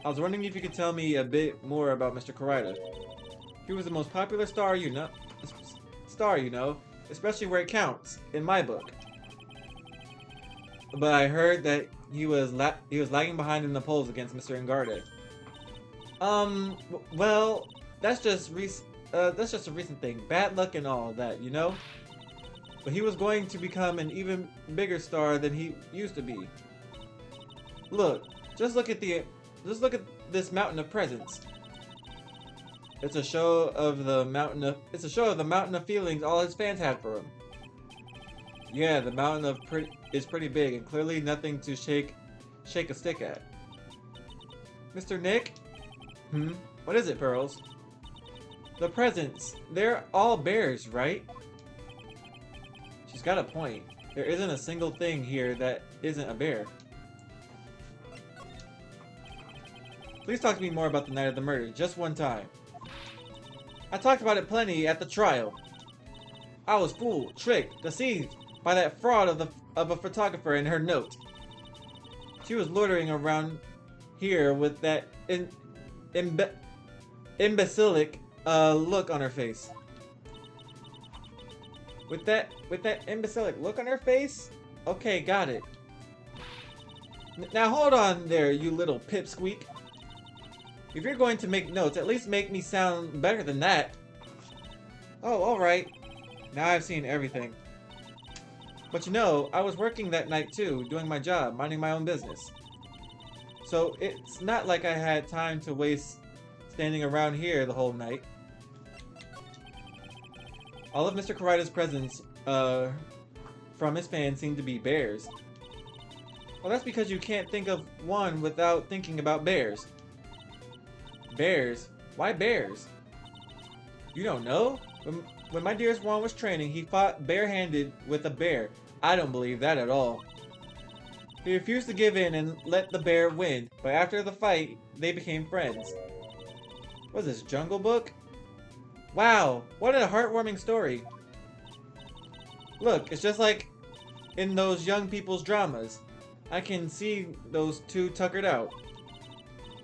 I was wondering if you could tell me a bit more about Mr. Karida. He was the most popular star, you know, especially where it counts, in my book. But I heard that he was lagging behind in the polls against Mr. Engarde. Well, that's just a recent thing. Bad luck and all that, you know? But he was going to become an even bigger star than he used to be. Look, just look at this mountain of presents. It's a show of the mountain of feelings all his fans had for him. Yeah, the mountain is pretty big and clearly nothing to shake a stick at. Mr. Nick? What is it, Pearls? The presents. They're all bears, right? She's got a point. There isn't a single thing here that isn't a bear. Please talk to me more about the night of the murder, just one time. I talked about it plenty at the trial. I was fooled, tricked, deceived by that fraud of a photographer and her note. She was loitering around here with that imbecilic look on her face. With that imbecilic look on her face? Okay, got it. Now hold on there, you little pipsqueak. If you're going to make notes, at least make me sound better than that. Oh, alright. Now I've seen everything. But you know, I was working that night too, doing my job, minding my own business. So it's not like I had time to waste standing around here the whole night. All of Mr. Karida's presents from his fans seem to be bears. Well, that's because you can't think of one without thinking about bears. Bears? Why bears? You don't know? When my dearest Juan was training, he fought barehanded with a bear. I don't believe that at all. He refused to give in and let the bear win, but after the fight, they became friends. What is this, Jungle Book? Wow, what a heartwarming story. Look, it's just like in those young people's dramas. I can see those two tuckered out.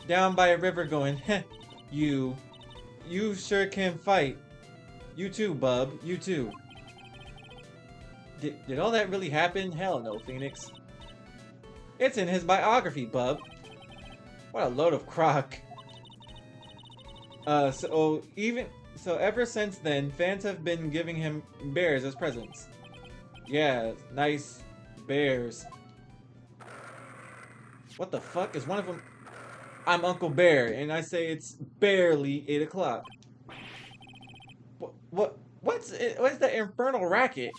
Down by a river going, heh, you sure can fight. You too, bub, you too. Did all that really happen? Hell no, Phoenix. It's in his biography, bub. What a load of crock. So ever since then, fans have been giving him bears as presents. Yeah, nice bears. What the fuck? Is one of them... I'm Uncle Bear, and I say it's barely 8 o'clock. What's that infernal racket?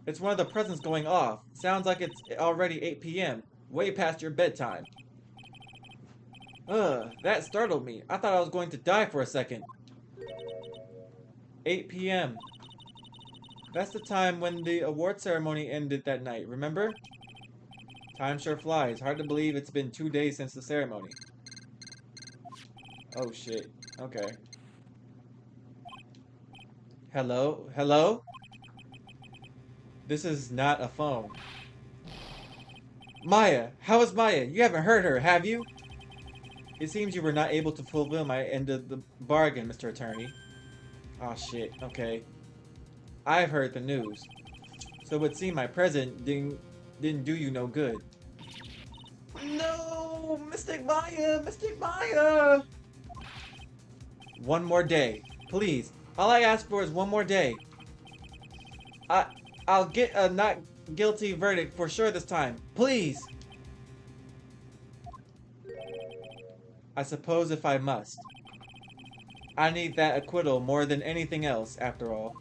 It's one of the presents going off. Sounds like it's already 8 p.m. Way past your bedtime. That startled me. I thought I was going to die for a second. 8 p.m. That's the time when the award ceremony ended that night, remember? Time sure flies. Hard to believe it's been 2 days since the ceremony. Oh shit. Okay. Hello? Hello? This is not a phone. Maya! How is Maya? You haven't heard her, have you? It seems you were not able to fulfill my end of the bargain, Mr. Attorney. Aw shit. Okay. I've heard the news. So it would seem my present didn't do you no good. No! Mystic Maya! Mystic Maya! One more day. Please. All I ask for is one more day. I'll get a not guilty verdict for sure this time. Please! I suppose if I must. I need that acquittal more than anything else, after all.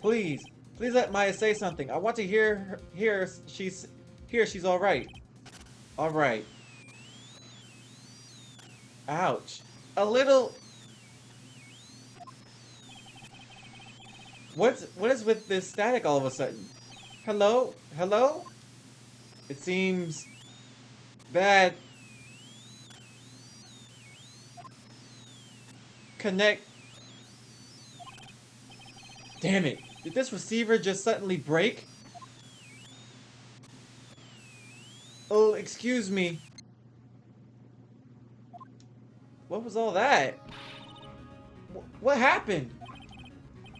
Please. Please let Maya say something. I want to hear she's alright. Alright. Ouch. A little... What is with this static all of a sudden? Hello? Hello? It seems that connect. Damn it. Did this receiver just suddenly break? Oh, excuse me. What was all that? What happened?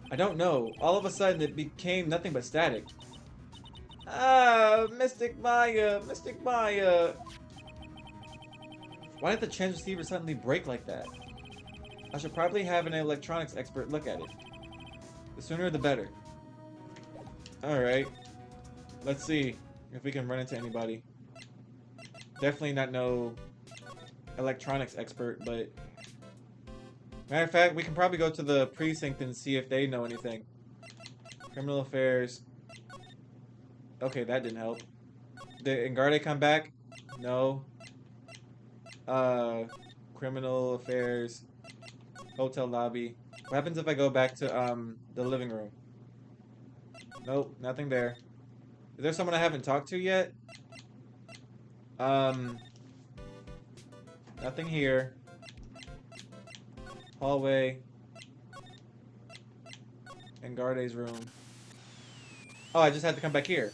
I don't know. All of a sudden it became nothing but static. Ah, Mystic Maya, Mystic Maya. Why did the transceiver suddenly break like that? I should probably have an electronics expert look at it. The sooner the better. Alright. Let's see if we can run into anybody. Definitely not no electronics expert, but... Matter of fact, we can probably go to the precinct and see if they know anything. Criminal affairs. Okay, that didn't help. Did Ngarde come back? No. Criminal affairs. Hotel lobby. What happens if I go back to, the living room? Nope, nothing there. Is there someone I haven't talked to yet? Nothing here. Hallway. Ngarde's room. Oh, I just had to come back here.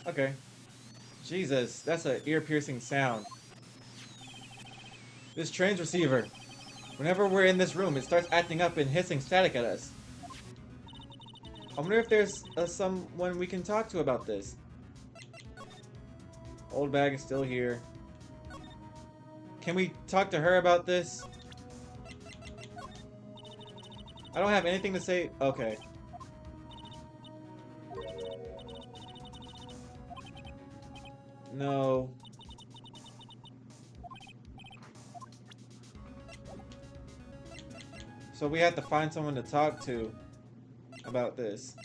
Okay. Jesus, that's an ear-piercing sound. This train's receiver. Whenever we're in this room, it starts acting up and hissing static at us. I wonder if there's someone we can talk to about this. Old bag is still here. Can we talk to her about this? I don't have anything to say. Okay. No. So we have to find someone to talk to about this.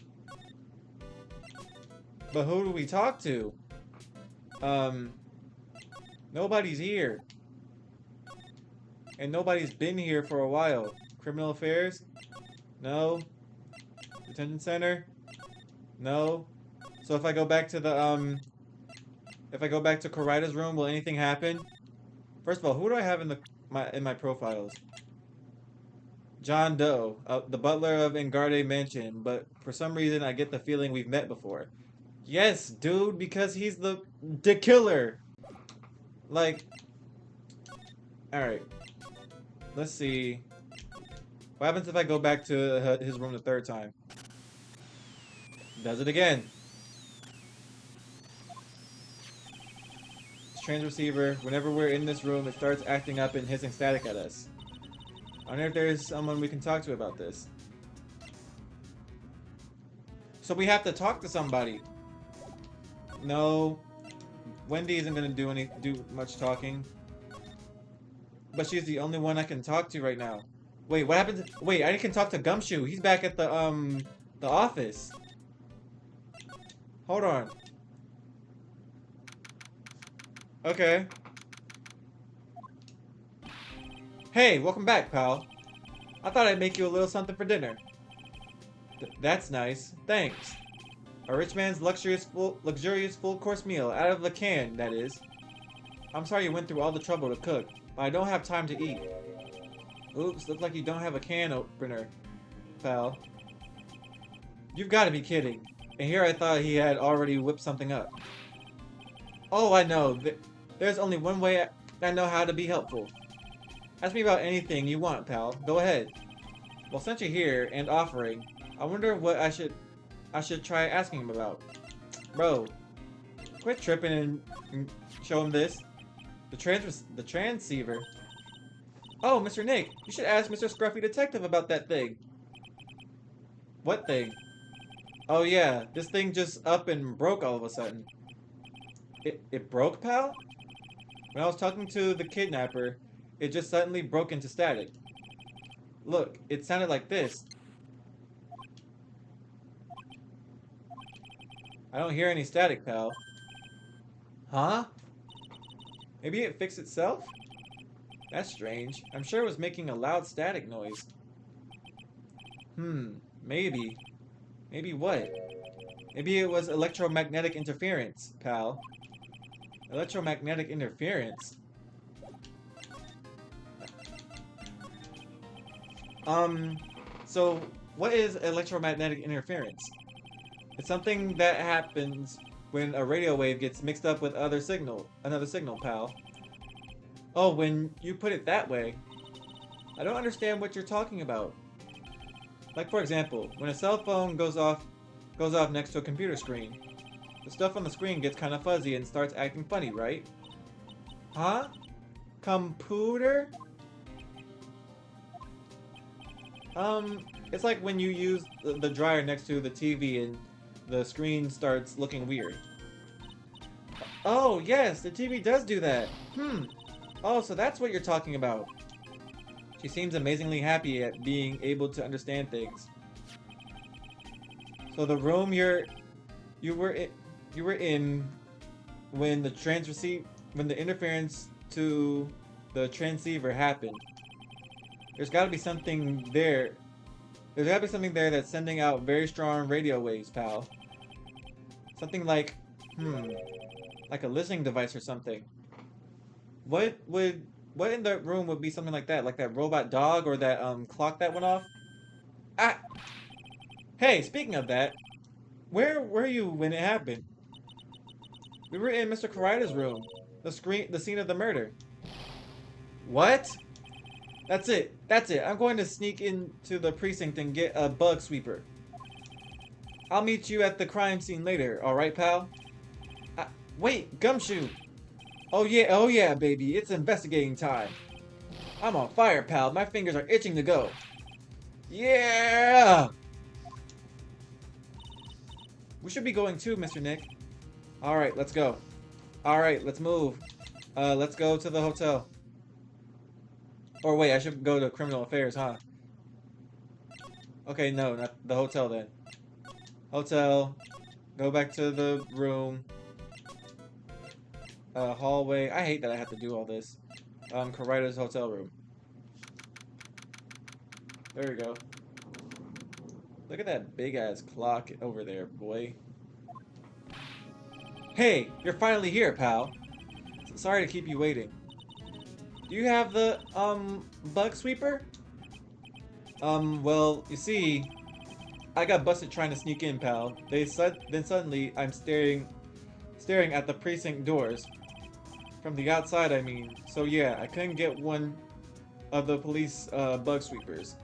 But who do we talk to? Nobody's here. And nobody's been here for a while. Criminal affairs? No. Detention center? No. So if I go back to the, if I go back to Koraita's room, will anything happen? First of all, who do I have in my profiles? John Doe, the butler of Ngarde Mansion, but for some reason I get the feeling we've met before. Yes, dude, because he's the killer. Like, alright. Let's see. What happens if I go back to his room the third time? Does it again. Trans receiver. Whenever we're in this room, it starts acting up and hissing static at us. I wonder if there's someone we can talk to about this. So we have to talk to somebody. No. Wendy isn't gonna do much talking. But she's the only one I can talk to right now. Wait, what happened? Wait, I can talk to Gumshoe. He's back at the office. Hold on. Okay. Hey, welcome back, pal. I thought I'd make you a little something for dinner. That's nice. Thanks. A rich man's luxurious full-course meal, out of the can, that is. I'm sorry you went through all the trouble to cook, but I don't have time to eat. Oops, looks like you don't have a can opener, pal. You've got to be kidding. And here I thought he had already whipped something up. Oh, I know. There's only one way I know how to be helpful. Ask me about anything you want, pal. Go ahead. Well, since you're here and offering, I wonder what I should try asking him about. Bro, quit tripping and show him this. The transceiver. Oh, Mr. Nick, you should ask Mr. Scruffy Detective about that thing. What thing? Oh yeah, this thing just up and broke all of a sudden. It broke, pal? When I was talking to the kidnapper, it just suddenly broke into static. Look, it sounded like this. I don't hear any static, pal. Huh? Maybe it fixed itself? That's strange. I'm sure it was making a loud static noise. Maybe. Maybe what? Maybe it was electromagnetic interference, pal. Electromagnetic interference? So what is electromagnetic interference? It's something that happens when a radio wave gets mixed up with another signal, pal. Oh, when you put it that way. I don't understand what you're talking about. Like, for example, when a cell phone goes off next to a computer screen, the stuff on the screen gets kind of fuzzy and starts acting funny, right? Huh? Computer? It's like when you use the dryer next to the TV and the screen starts looking weird. Oh, yes, the TV does do that. Oh, so that's what you're talking about. She seems amazingly happy at being able to understand things. So the room you were in when the interference to the transceiver happened. There's got to be something there. There's got to be something there that's sending out very strong radio waves, pal. Something like a listening device or something. What in the room would be something like that? Like that robot dog or that clock that went off? Ah! Hey, speaking of that, where were you when it happened? We were in Mr. Karida's room. The scene of the murder. What? That's it. That's it. I'm going to sneak into the precinct and get a bug sweeper. I'll meet you at the crime scene later, alright, pal? Wait, Gumshoe! Oh yeah, baby. It's investigating time. I'm on fire, pal. My fingers are itching to go. Yeah! We should be going too, Mr. Nick. Alright, let's go. Alright, let's move. Let's go to the hotel. Or wait, I should go to criminal affairs, huh? Okay, no, not the hotel then. Hotel. Go back to the room. Hallway. I hate that I have to do all this. Karida's hotel room. There we go. Look at that big ass clock over there, boy. Hey, you're finally here, pal. Sorry to keep you waiting. Do you have the, bug sweeper? Well, you see, I got busted trying to sneak in, pal. Then suddenly, I'm staring at the precinct doors. From the outside, I mean. So yeah, I couldn't get one of the police, bug sweepers.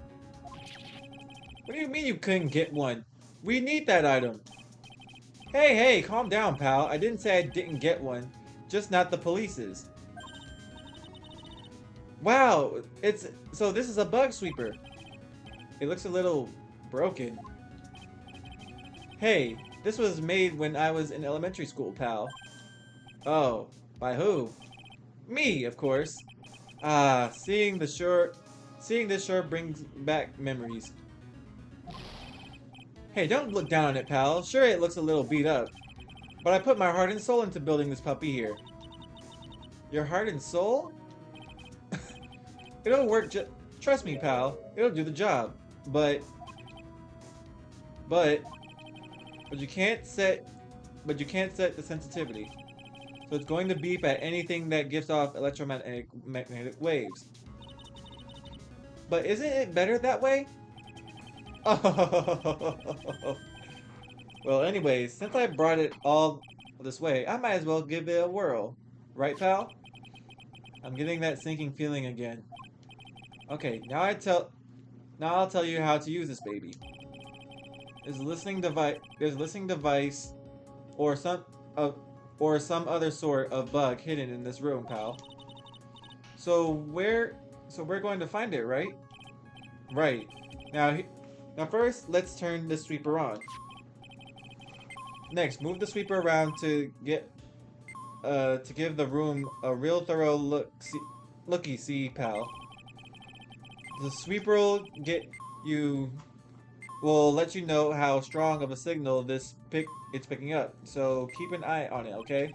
What do you mean you couldn't get one? We need that item. Hey, calm down, pal. I didn't say I didn't get one. Just not the police's. Wow, so this is a bug sweeper. It looks a little broken. Hey, this was made when I was in elementary school, pal. Oh, by who? Me, of course. Seeing this sure brings back memories. Hey, don't look down on it, pal. Sure, it looks a little beat up, but I put my heart and soul into building this puppy here. Your heart and soul? It'll work. Trust me, pal. It'll do the job. But, but, but you can't set. But you can't set the sensitivity. So it's going to beep at anything that gives off electromagnetic waves. But isn't it better that way? Oh. Well, anyways, since I brought it all this way, I might as well give it a whirl. Right, pal? I'm getting that sinking feeling again. Okay, now I'll tell you how to use this baby. There's a listening device or uh, some other sort of bug hidden in this room, pal. So we're going to find it, right? Right. Now first, let's turn the sweeper on. Next, move the sweeper around to give the room a real thorough looky-see, pal. The sweeper will let you know how strong of a signal it's picking up. So keep an eye on it, okay?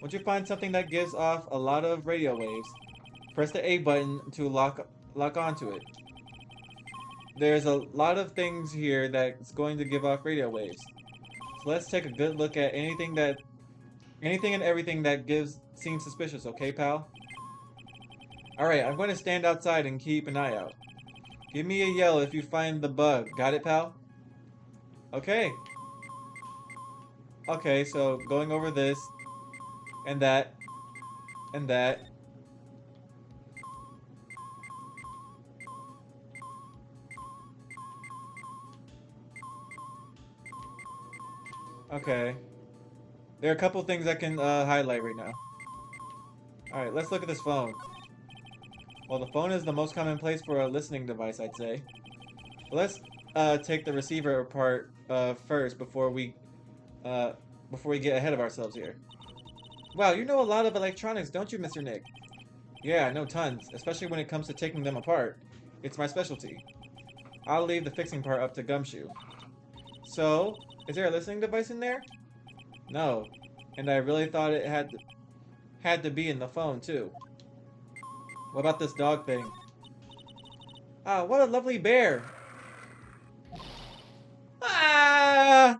Once you find something that gives off a lot of radio waves, press the A button to lock onto it. There's a lot of things here that's going to give off radio waves. So let's take a good look at anything and everything that seems suspicious, okay, pal? Alright, I'm going to stand outside and keep an eye out. Give me a yell if you find the bug. Got it, pal? Okay. Okay, so going over this, and that, and that. Okay. There are a couple things I can highlight right now. Alright, let's look at this phone. Well, the phone is the most common place for a listening device, I'd say. Let's take the receiver apart first before we get ahead of ourselves here. Wow, you know a lot of electronics, don't you, Mr. Nick? Yeah, I know tons, especially when it comes to taking them apart. It's my specialty. I'll leave the fixing part up to Gumshoe. So, is there a listening device in there? No, and I really thought it had to be in the phone too. What about this dog thing? Ah, what a lovely bear! Ah!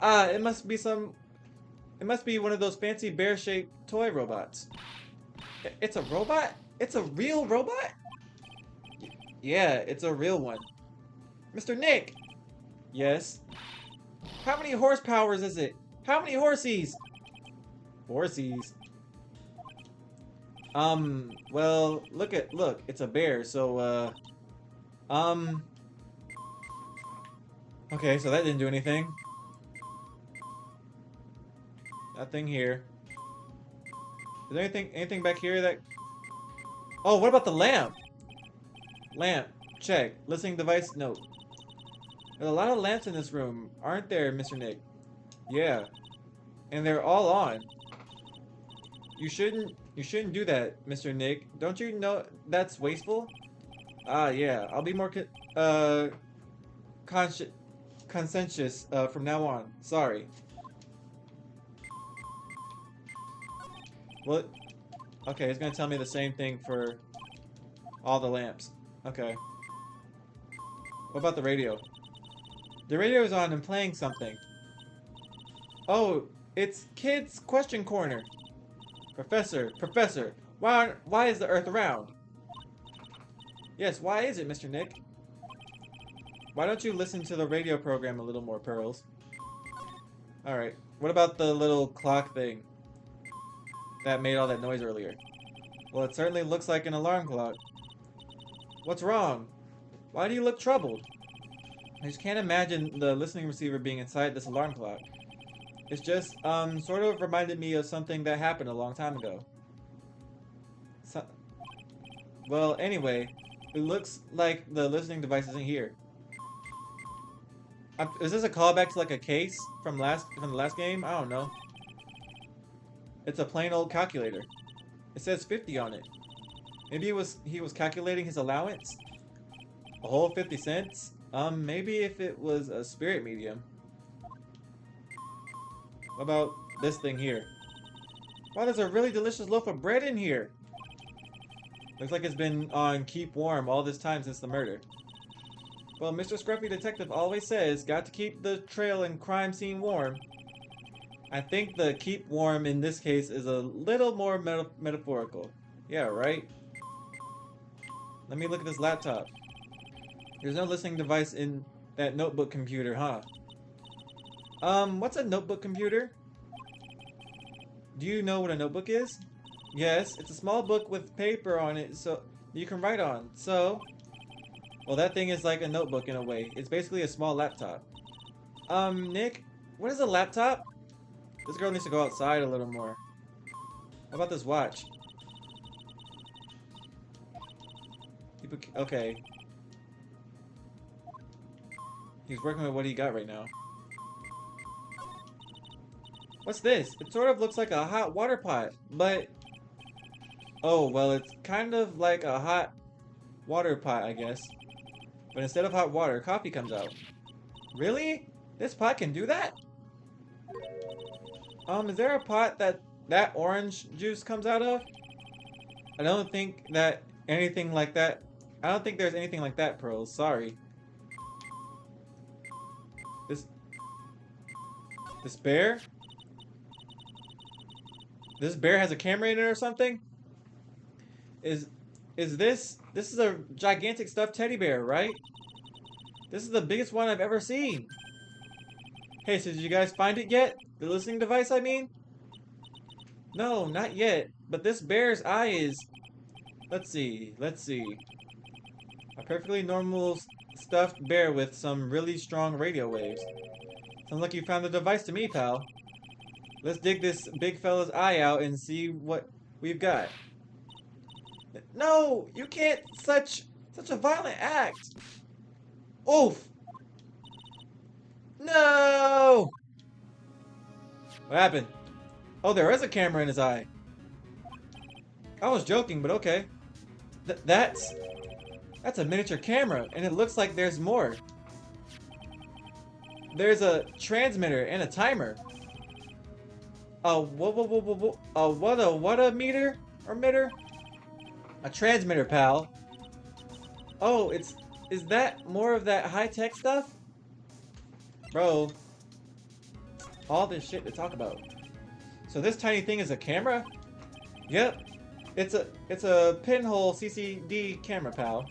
Ah, it must be one of those fancy bear-shaped toy robots. It's a robot? It's a real robot? Yeah, it's a real one. Mr. Nick! Yes? How many horsepowers is it? How many horsies? Horsies? Well, look, it's a bear, so, okay, so that didn't do anything. Nothing here. Is there anything back here that... Oh, what about the lamp? Lamp, check. Listening device, no. There's a lot of lamps in this room, aren't there, Mr. Nick? Yeah. And they're all on. You shouldn't do that, Mr. Nick. Don't you know that's wasteful? Ah, yeah. I'll be more conscientious from now on. Sorry. What? Okay, it's gonna tell me the same thing for all the lamps. Okay. What about the radio? The radio is on and playing something. Oh, it's Kids Question Corner. Professor, why is the Earth round? Yes, why is it, Mr. Nick? Why don't you listen to the radio program a little more, Pearls? Alright, what about the little clock thing that made all that noise earlier? Well, it certainly looks like an alarm clock. What's wrong? Why do you look troubled? I just can't imagine the listening receiver being inside this alarm clock. It's just, sort of reminded me of something that happened a long time ago. Well, anyway, it looks like the listening device isn't here. Is this a callback to like a case from the last game? I don't know. It's a plain old calculator. It says 50 on it. Maybe he was calculating his allowance? A whole 50 cents? Maybe if it was a spirit medium. What about this thing here? Wow, there's a really delicious loaf of bread in here. Looks like it's been on keep warm all this time since the murder. Well, Mr. Scruffy Detective always says, got to keep the trail and crime scene warm. I think the keep warm in this case is a little more metaphorical. Yeah, right? Let me look at this laptop. There's no listening device in that notebook computer, huh? What's a notebook computer? Do you know what a notebook is? Yes, it's a small book with paper on it so you can write on. So, well, that thing is like a notebook in a way. It's basically a small laptop. Nick, what is a laptop? This girl needs to go outside a little more. How about this watch? Okay. He's working with what he got right now. What's this? It sort of looks like a hot water pot, but... Oh, well, it's kind of like a hot water pot, I guess. But instead of hot water, coffee comes out. Really? This pot can do that? Is there a pot that orange juice comes out of? I don't think that anything like that... I don't think there's anything like that, Pearls. Sorry. This bear? This bear has a camera in it or something? Is this is a gigantic stuffed teddy bear, right? This is the biggest one I've ever seen. Hey, so did you guys find it yet? The listening device, I mean? No, not yet. But this bear's eye is... Let's see. A perfectly normal stuffed bear with some really strong radio waves. Sounds like you found the device to me, pal. Let's dig this big fella's eye out and see what we've got. No! You can't! Such a violent act! Oof! No! What happened? Oh, there is a camera in his eye. I was joking, but okay. That's a miniature camera, and it looks like there's more. There's a transmitter and a timer. What a meter or mitter? A transmitter, pal. Oh, is that more of that high-tech stuff? Bro, all this shit to talk about. So this tiny thing is a camera? Yep. It's a pinhole CCD camera, pal.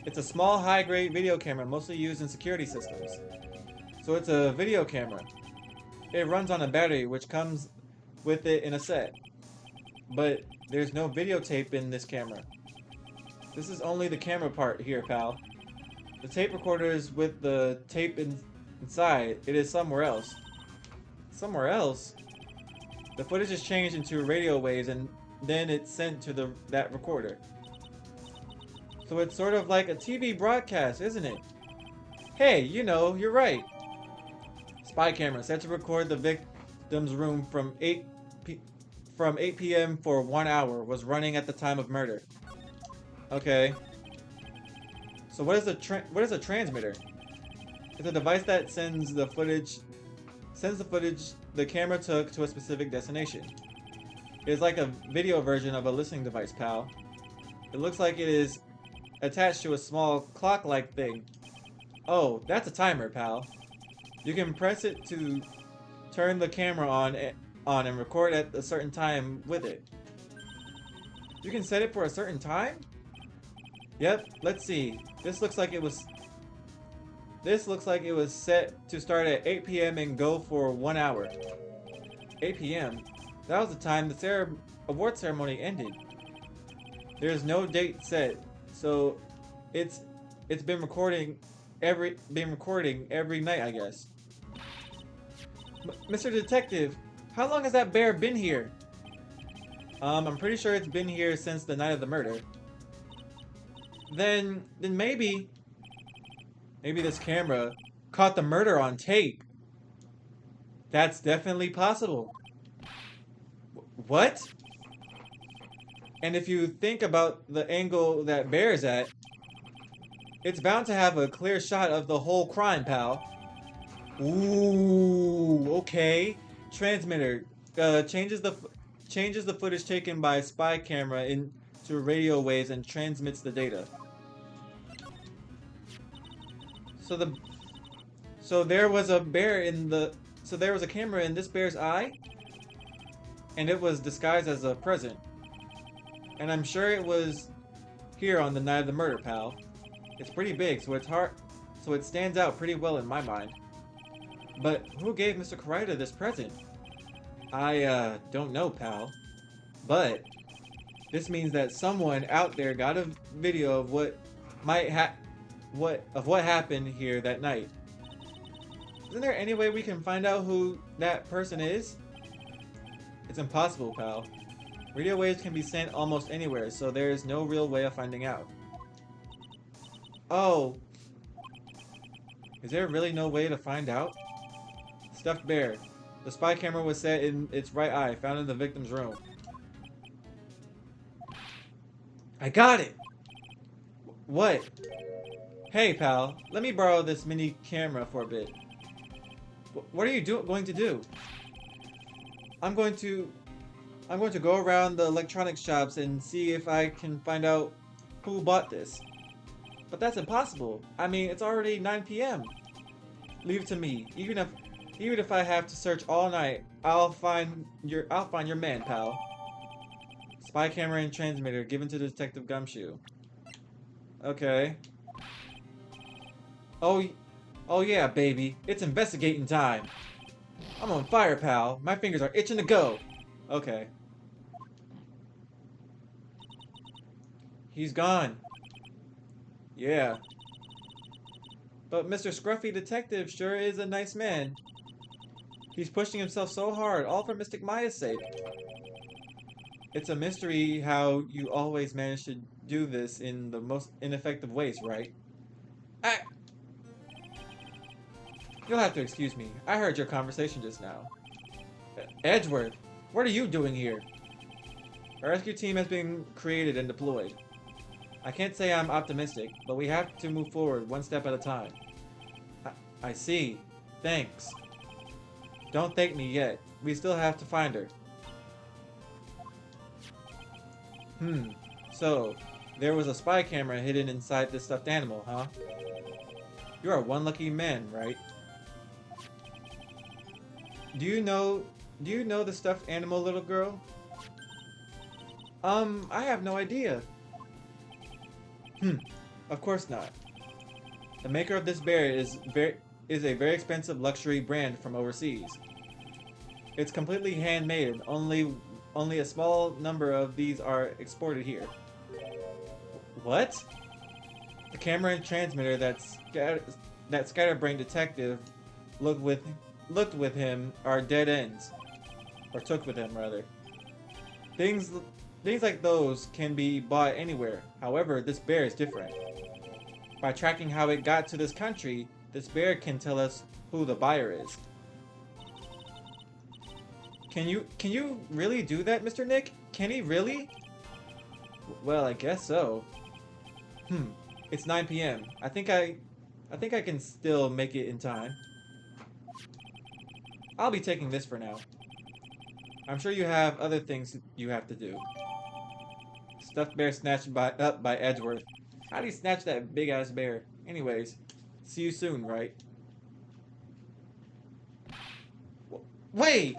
It's a small high-grade video camera mostly used in security systems. So it's a video camera. It runs on a battery which comes with it in a set. But there's no videotape in this camera. This is only the camera part here, pal. The tape recorder is with the tape inside. It is somewhere else. Somewhere else? The footage is changed into radio waves and then it's sent to that recorder. So it's sort of like a TV broadcast, isn't it? Hey, you know, you're right. Spy camera set to record the victim's room from 8 p.m. for 1 hour was running at the time of murder. Okay. So what is a transmitter? It's a device that sends the footage the camera took to a specific destination. It is like a video version of a listening device, pal. It looks like it is attached to a small clock-like thing. Oh, that's a timer, pal. You can press it to turn the camera on and record at a certain time with it. You can set it for a certain time? Yep, let's see. This looks like it was set to start at 8 p.m. and go for 1 hour. 8 p.m. That was the time the award ceremony ended. There's no date set, so it's been recording every night, I guess. Mr. Detective, how long has that bear been here? I'm pretty sure it's been here since the night of the murder. Then maybe this camera caught the murder on tape. That's definitely possible. What? And if you think about the angle that bear's at, it's bound to have a clear shot of the whole crime, pal. Ooh, okay. Transmitter changes the footage taken by spy camera to radio waves and transmits the data. So the so there was a bear in the so there was a camera in this bear's eye, and it was disguised as a present. And I'm sure it was here on the night of the murder, pal. It's pretty big, so it stands out pretty well in my mind. But who gave Mr. Karaita this present? I don't know, pal. But this means that someone out there got a video of might ha what happened here that night. Isn't there any way we can find out who that person is? It's impossible, pal. Radio waves can be sent almost anywhere, so there's no real way of finding out. Oh. Is there really no way to find out? Stuffed bear. The spy camera was set in its right eye, found in the victim's room. I got it! What? Hey, pal. Let me borrow this mini camera for a bit. What are you going to do? I'm going to go around the electronics shops and see if I can find out who bought this. But that's impossible. I mean, it's already 9 p.m. Leave it to me. Even if I have to search all night, I'll find your man, pal. Spy camera and transmitter given to Detective Gumshoe. Okay. Oh yeah, baby. It's investigating time. I'm on fire, pal. My fingers are itching to go. Okay. He's gone. Yeah. But Mr. Scruffy Detective sure is a nice man. He's pushing himself so hard, all for Mystic Maya's sake. It's a mystery how you always manage to do this in the most ineffective ways, right? You'll have to excuse me. I heard your conversation just now. Edgeworth, what are you doing here? Our rescue team has been created and deployed. I can't say I'm optimistic, but we have to move forward one step at a time. I see. Thanks. Don't thank me yet. We still have to find her. So, there was a spy camera hidden inside this stuffed animal, huh? You are one lucky man, right? Do you know the stuffed animal, little girl? I have no idea. Of course not. The maker of this bear is a very expensive luxury brand from overseas. It's completely handmade, and only a small number of these are exported here. What? The camera and transmitter that Scatterbrain Detective looked with him are dead ends, or took with him rather. Things like those can be bought anywhere. However, this bear is different. By tracking how it got to this country, this bear can tell us who the buyer is. Can you really do that, Mr. Nick? Can he really? Well, I guess so. It's 9 p.m. I think I can still make it in time. I'll be taking this for now. I'm sure you have other things you have to do. Stuffed bear snatched up by Edgeworth. How do you snatch that big ass bear? Anyways, see you soon, right? Wait!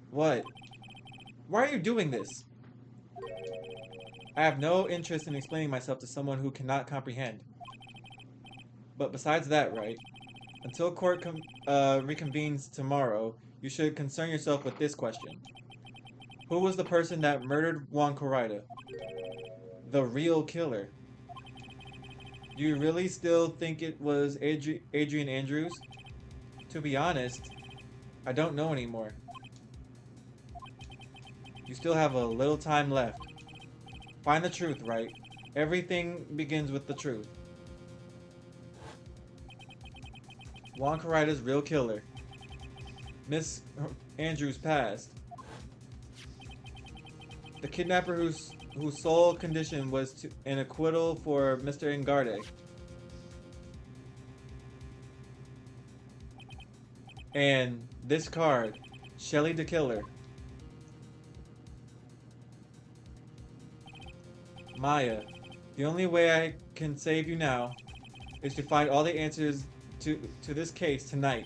What? Why are you doing this? I have no interest in explaining myself to someone who cannot comprehend. But besides that, right? Until court reconvenes tomorrow, you should concern yourself with this question. Who was the person that murdered Juan Corrida? The real killer. Do you really still think it was Adrian Andrews? To be honest, I don't know anymore. You still have a little time left. Find the truth, right? Everything begins with the truth. Juan Corrida's real killer. Miss Andrews passed. The kidnapper whose sole condition was an acquittal for Mr. Ngarde. And this card, Shelly the Killer. Maya, the only way I can save you now is to find all the answers to this case tonight.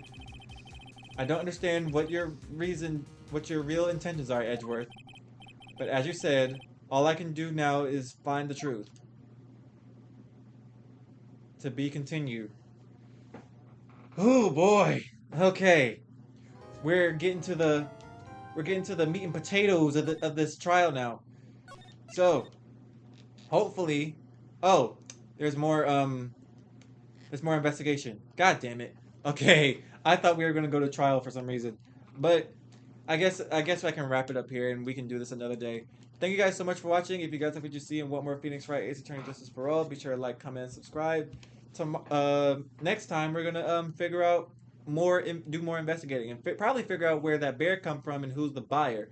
I don't understand what your real intentions are, Edgeworth. But as you said, all I can do now is find the truth. To be continued. Oh boy. Okay. We're getting to the meat and potatoes of this trial now. So, hopefully, oh, there's more investigation. God damn it. Okay, I thought we were gonna go to trial for some reason, but I guess I can wrap it up here and we can do this another day. Thank you guys so much for watching. If you guys like what you see and want more Phoenix Wright Ace Attorney Justice for All, be sure to like, comment, and subscribe. Next time we're gonna figure out do more investigating, and probably figure out where that bear come from and who's the buyer.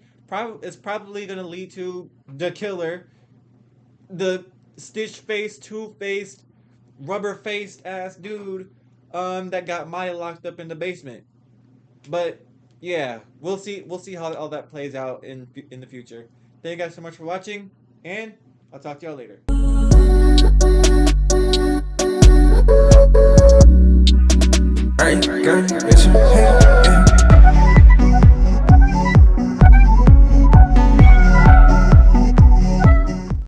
It's probably gonna lead to the killer, the stitch-faced, two-faced, rubber-faced ass dude that got Maya locked up in the basement. But yeah, we'll see how all that plays out in the future. Thank you guys so much for watching, and I'll talk to y'all later. Right, good,